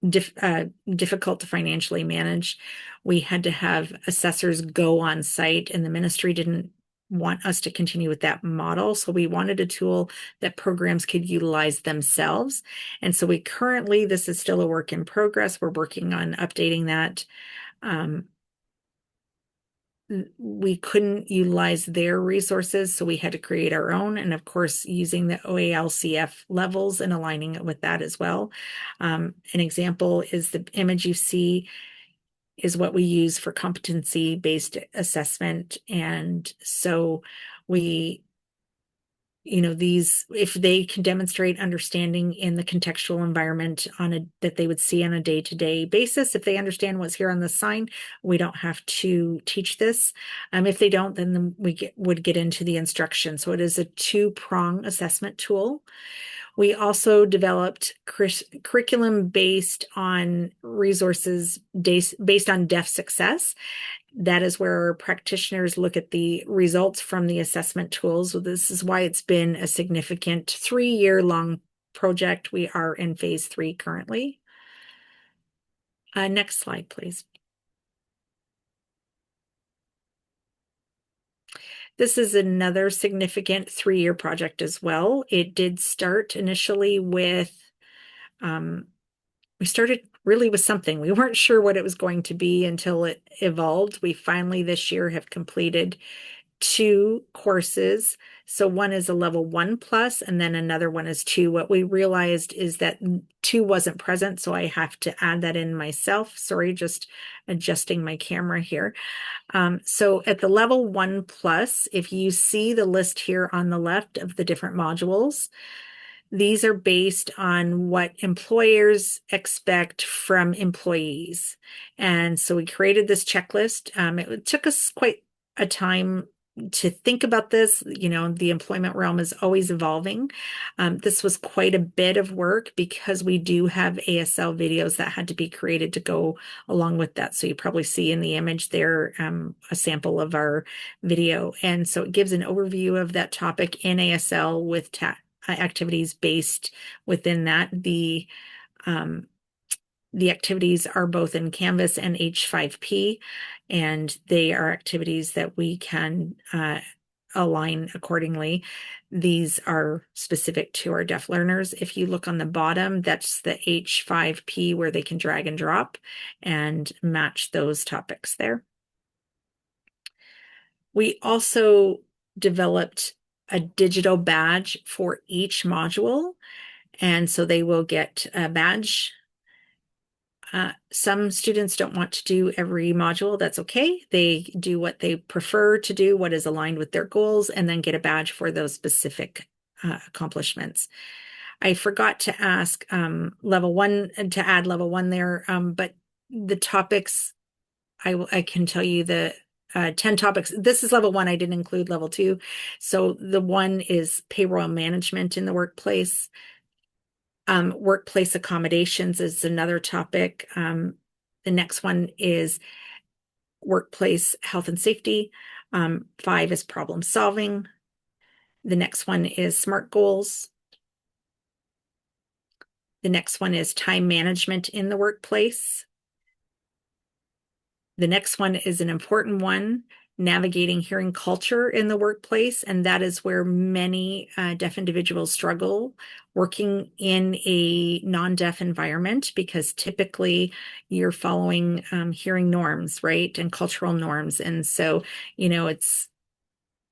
difficult to financially manage. We had to have assessors go on site, and the ministry didn't want us to continue with that model. So we wanted a tool that programs could utilize themselves. And so this is still a work in progress. We're working on updating that. We couldn't utilize their resources, so we had to create our own. And of course, using the OALCF levels and aligning it with that as well. An example is the image you see is what we use for competency-based assessment. And so if they can demonstrate understanding in the contextual environment that they would see on a day-to-day basis, if they understand what's here on the sign, we don't have to teach this. If they don't, then would get into the instruction. So it is a two-prong assessment tool. We also developed curriculum based on resources based on deaf success. That is where practitioners look at the results from the assessment tools. So this is why it's been a significant 3-year-long project. We are in phase 3 currently. Next slide, please. This is another significant 3-year project as well. It did start initially with, we started really with something. We weren't sure what it was going to be until it evolved. We finally this year have completed 2 courses. So one is a level 1+, and then another one is 2. What we realized is that 2 wasn't present, so I have to add that in myself. Sorry, just adjusting my camera here. So at the level 1+, if you see the list here on the left of the different modules, these are based on what employers expect from employees. And so we created this checklist. It took us quite a time to think about this. The employment realm is always evolving. This was quite a bit of work because we do have ASL videos that had to be created to go along with that. So you probably see in the image there a sample of our video. And so it gives an overview of that topic in ASL with activities based within that. The activities are both in Canvas and H5P, and they are activities that we can align accordingly. These are specific to our deaf learners. If you look on the bottom, that's the H5P where they can drag and drop and match those topics there. We also developed a digital badge for each module, and so they will get a badge Some students don't want to do every module. That's okay. They do what they prefer to do, what is aligned with their goals, and then get a badge for those specific accomplishments. I forgot to ask level one to add level one there, but the topics, I can tell you the 10 topics. This is level one. I didn't include level two. So the one is payroll management in the workplace. Workplace accommodations is another topic. The next one is workplace health and safety. 5 is problem solving. The next one is SMART goals. The next one is time management in the workplace. The next one is an important one, navigating hearing culture in the workplace. And that is where many deaf individuals struggle working in a non-deaf environment, because typically you're following hearing norms, right? And cultural norms. And so, it's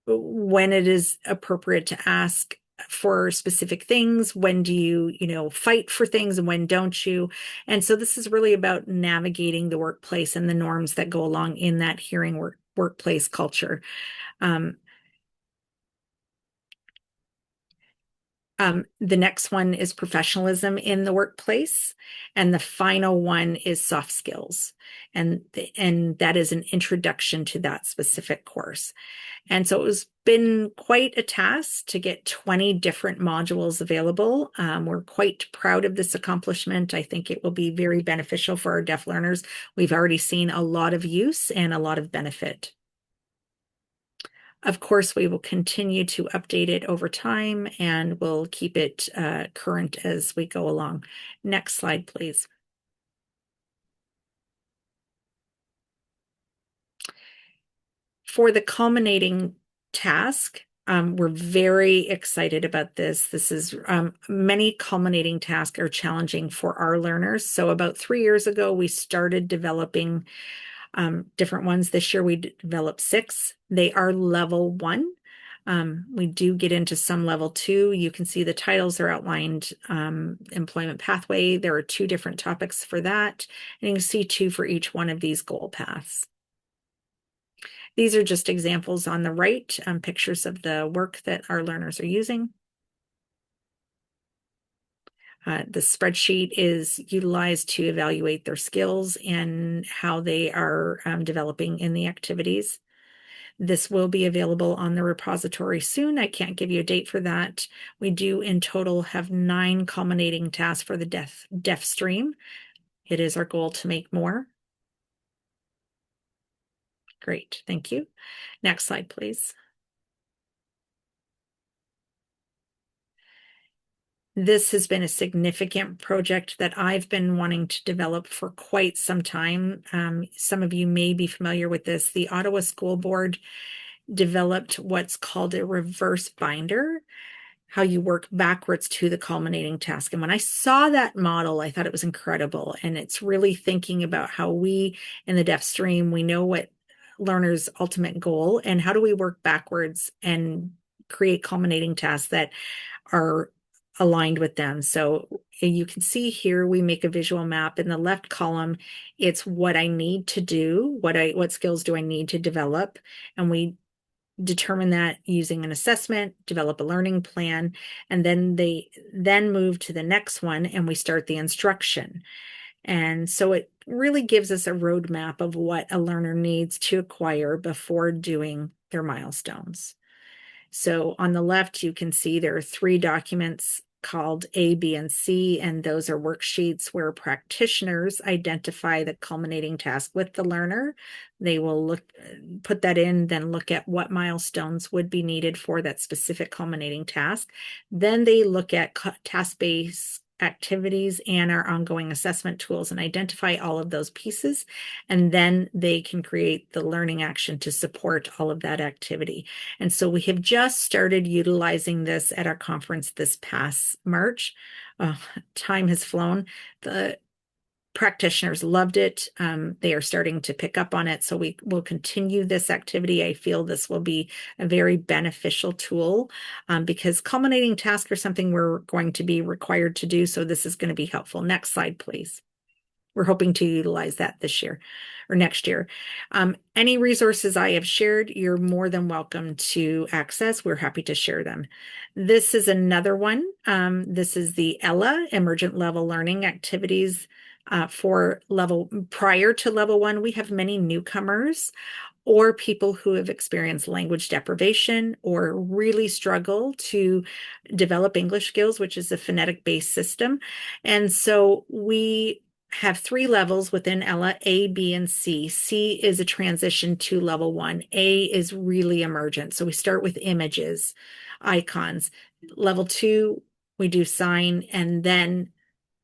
when it is appropriate to ask for specific things, when do you fight for things and when don't you? And so this is really about navigating the workplace and the norms that go along in that hearing workplace culture. The next one is professionalism in the workplace, and the final one is soft skills, and that is an introduction to that specific course. And so it's been quite a task to get 20 different modules available. We're quite proud of this accomplishment. I think it will be very beneficial for our deaf learners. We've already seen a lot of use and a lot of benefit. Of course, we will continue to update it over time, and we'll keep it current as we go along. Next slide, please. For the culminating task, we're very excited about this. This is many culminating tasks are challenging for our learners. So about 3 years ago, we started developing different ones. This year we developed 6. They are level 1. We do get into some level 2. You can see the titles are outlined. Employment pathway, there are 2 different topics for that. And you can see 2 for each one of these goal paths. These are just examples on the right, pictures of the work that our learners are using. The spreadsheet is utilized to evaluate their skills and how they are developing in the activities. This will be available on the repository soon. I can't give you a date for that. We do in total have 9 culminating tasks for the deaf stream. It is our goal to make more. Great, thank you. Next slide, please. This has been a significant project that I've been wanting to develop for quite some time. Some of you may be familiar with this. The Ottawa School Board developed what's called a reverse binder, how you work backwards to the culminating task. And when I saw that model, I thought it was incredible. And it's really thinking about how we in the deaf stream, we know what learners' ultimate goal, and how do we work backwards and create culminating tasks that are aligned with them. So you can see here, we make a visual map. In the left column, it's what I need to do, what skills do I need to develop, and we determine that using an assessment, develop a learning plan, and then they move to the next one and we start the instruction. And so it really gives us a roadmap of what a learner needs to acquire before doing their milestones. So on the left, you can see there are 3 documents called A, B, and C, and those are worksheets where practitioners identify the culminating task with the learner. They will put that in, then look at what milestones would be needed for that specific culminating task. Then they look at task-based activities and our ongoing assessment tools and identify all of those pieces. And then they can create the learning action to support all of that activity. And so we have just started utilizing this at our conference this past March. Time has flown. The practitioners loved it. They are starting to pick up on it. So we will continue this activity. I feel this will be a very beneficial tool because culminating tasks are something we're going to be required to do. So this is going to be helpful. Next slide, please. we're hoping to utilize that this year or next year. Any resources I have shared, you're more than welcome to access. We're happy to share them. This is another one. This is the ELA, Emergent Level Learning Activities for prior to level 1. We have many newcomers or people who have experienced language deprivation or really struggle to develop English skills, which is a phonetic-based system. And so we have 3 levels within ELA, A, B, and C. C is a transition to level 1. A is really emergent. So we start with images, icons. Level 2, we do sign, and then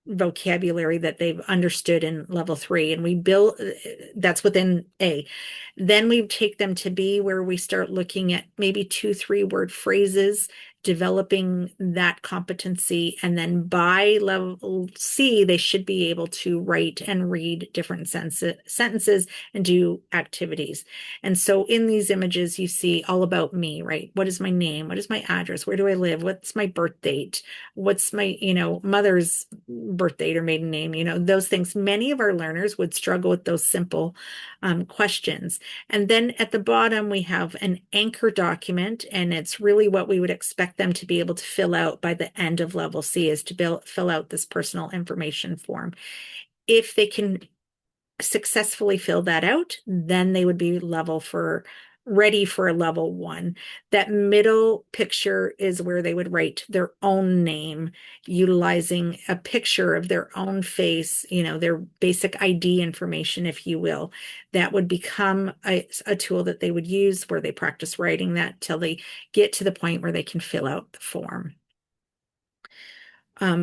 vocabulary that they've understood in level 3, and we build that's within A. Then we take them to B, where we start looking at maybe 2-3 word phrases, developing that competency, and then by level C they should be able to write and read different sentences and do activities. And so in these images you see all about me, right? What is my name? What is my address? Where do I live? What's my birth date? What's my mother's birth date or maiden name? Those things. Many of our learners would struggle with those simple questions. And then at the bottom we have an anchor document, and it's really what we would expect them to be able to fill out by the end of level C, is to fill out this personal information form. If they can successfully fill that out, then they would be ready for a level 1. That middle picture is where they would write their own name, utilizing a picture of their own face, their basic ID information, if you will. That would become a tool that they would use where they practice writing that till they get to the point where they can fill out the form.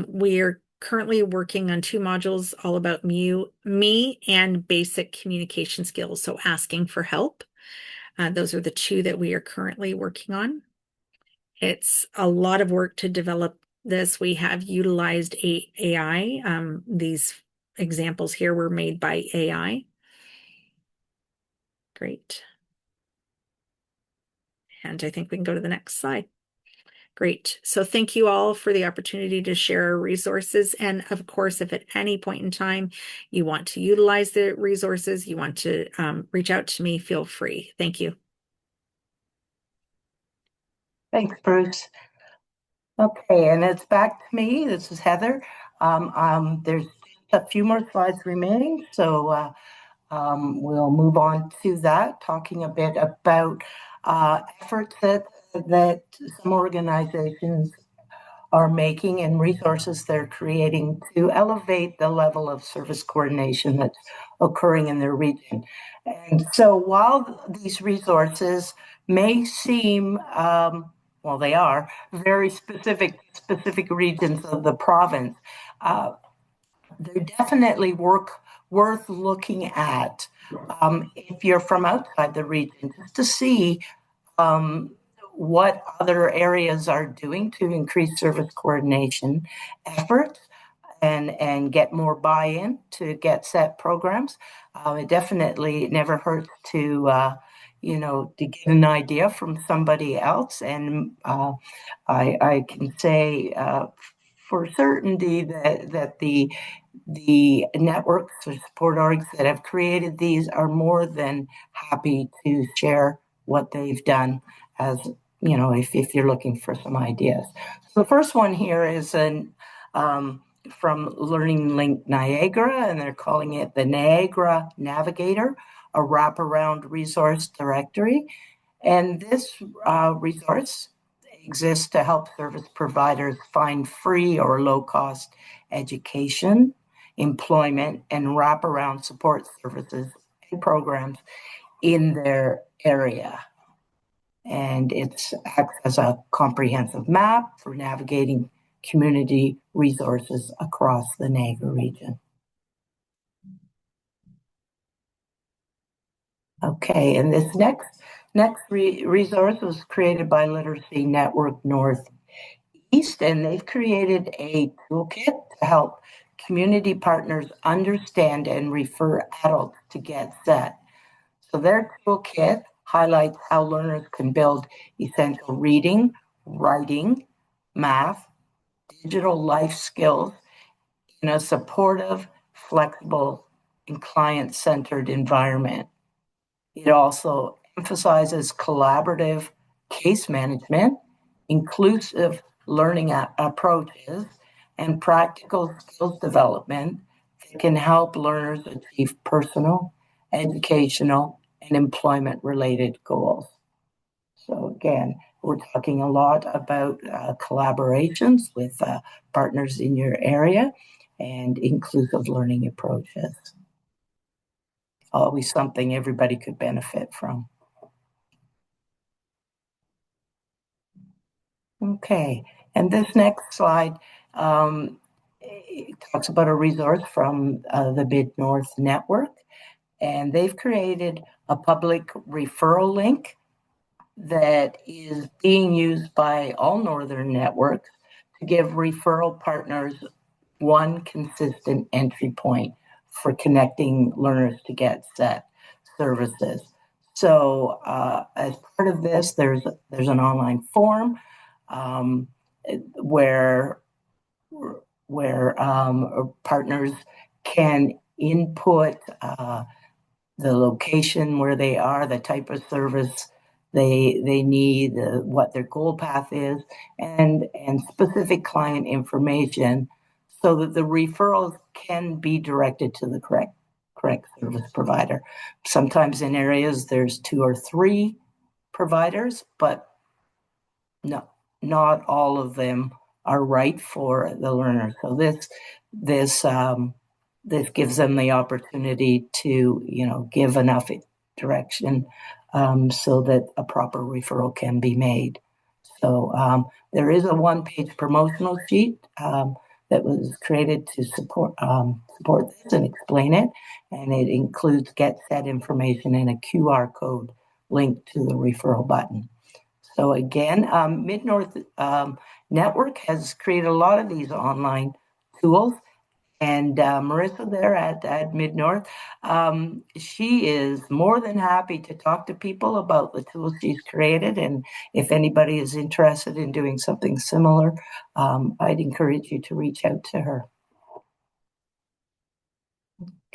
We are currently working on 2 modules all about me and basic communication skills, so asking for help. Those are the 2 that we are currently working on. It's a lot of work to develop this. We have utilized AI. These examples here were made by AI. Great. And I think we can go to the next slide. Great. So thank you all for the opportunity to share our resources. And of course, if at any point in time you want to utilize the resources, you want to reach out to me, feel free. Thank you. Thanks, Bruce. Okay, and it's back to me. This is Heather. There's a few more slides remaining, so we'll move on to that, talking a bit about efforts that some organizations are making and resources they're creating to elevate the level of service coordination that's occurring in their region. And so while these resources may seem, well, they are very specific regions of the province, they're definitely worth looking at if you're from outside the region, just to see what other areas are doing to increase service coordination efforts and get more buy-in to get set programs. It definitely never hurts to get an idea from somebody else. And I can say for certainty that the networks or support orgs that have created these are more than happy to share what they've done, as if you're looking for some ideas. So the first one here is from Learning Link Niagara, and they're calling it the Niagara Navigator, a wraparound resource directory. And this resource exists to help service providers find free or low-cost education, employment, and wraparound support services and programs in their area. And it acts as a comprehensive map for navigating community resources across the Niagara region. Okay, and this next resource was created by Literacy Network Northeast, and they've created a toolkit to help community partners understand and refer adults to Get Set. So their toolkit highlights how learners can build essential reading, writing, math, digital life skills in a supportive, flexible, and client-centered environment. It also emphasizes collaborative case management, inclusive learning approaches, and practical skills development that can help learners achieve personal, educational, and employment-related goals. So again, we're talking a lot about collaborations with partners in your area and inclusive learning approaches. Always something everybody could benefit from. Okay, and this next slide it talks about a resource from the Mid-North Network, and they've created a public referral link that is being used by all Northern networks to give referral partners one consistent entry point for connecting learners to Get Set services. So as part of this, there's an online form where partners can input the location where they are, the type of service they need, what their goal path is, and specific client information, so that the referrals can be directed to the correct service provider. Sometimes in areas there's 2 or 3 providers, but no, not all of them are right for the learner. So this gives them the opportunity to give enough direction so that a proper referral can be made. So there is a one-page promotional sheet that was created to support this and explain it, and it includes Get Set information and a QR code linked to the referral button. So again, Mid-North Network has created a lot of these online tools, and Marissa there at Mid-North, she is more than happy to talk to people about the tools she's created, and if anybody is interested in doing something similar, I'd encourage you to reach out to her.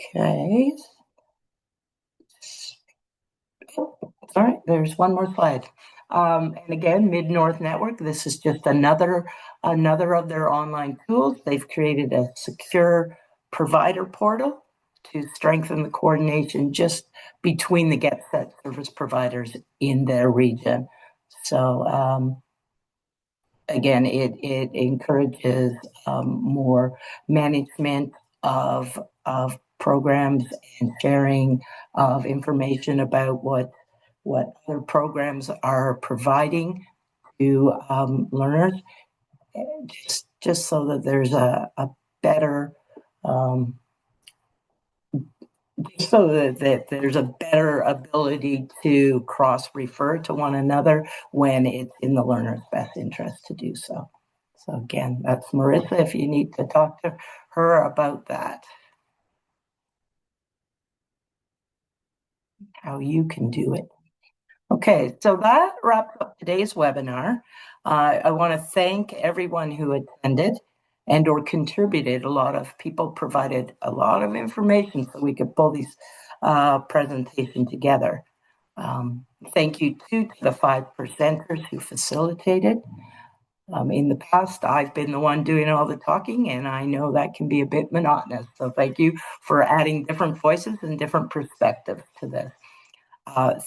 Okay. All right, there's one more slide. And again, Mid-North Network, this is just another of their online tools. They've created a secure provider portal to strengthen the coordination just between the Get Set service providers in their region. So again, it encourages more management of programs and sharing of information about what other programs are providing to learners, just so that there's a better so that there's a better ability to cross-refer to one another when it's in the learner's best interest to do so. So again, that's Marissa, if you need to talk to her about that. How you can do it. Okay, so that wraps up today's webinar. I want to thank everyone who attended and or contributed. A lot of people provided a lot of information so we could pull these presentation together. Thank you to the 5 presenters who facilitated. In the past, I've been the one doing all the talking, and I know that can be a bit monotonous. So thank you for adding different voices and different perspectives to this.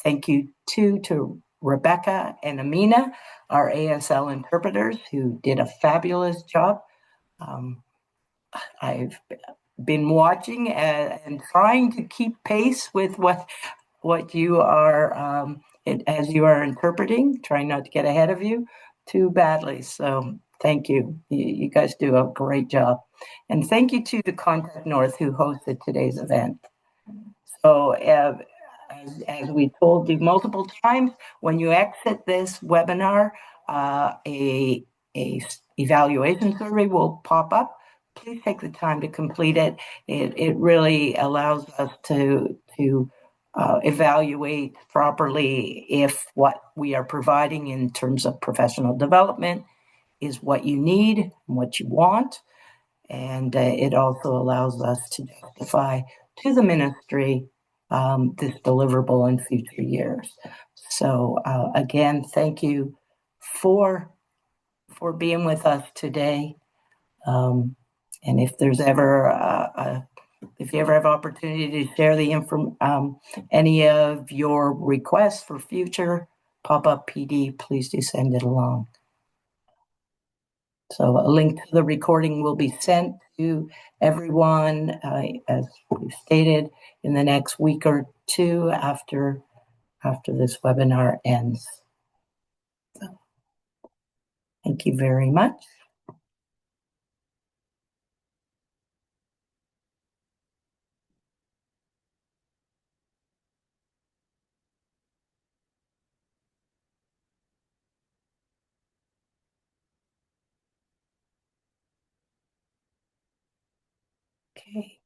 Thank you to Rebecca and Amina, our ASL interpreters, who did a fabulous job. I've been watching and trying to keep pace with what you are as you are interpreting, trying not to get ahead of you too badly. So thank you. You guys do a great job. And thank you to the Contact North who hosted today's event. So as we told you multiple times, when you exit this webinar, a evaluation survey will pop up. Please take the time to complete it. It really allows us to evaluate properly if what we are providing in terms of professional development is what you need and what you want. and it also allows us to justify to the ministry this deliverable in future years. So again, thank you for being with us today. And if there's ever if you ever have opportunity to share the any of your requests for future pop-up PD, please do send it along. So a link to the recording will be sent to everyone, as we've stated, in the next week or two after this webinar ends. So, thank you very much. Okay.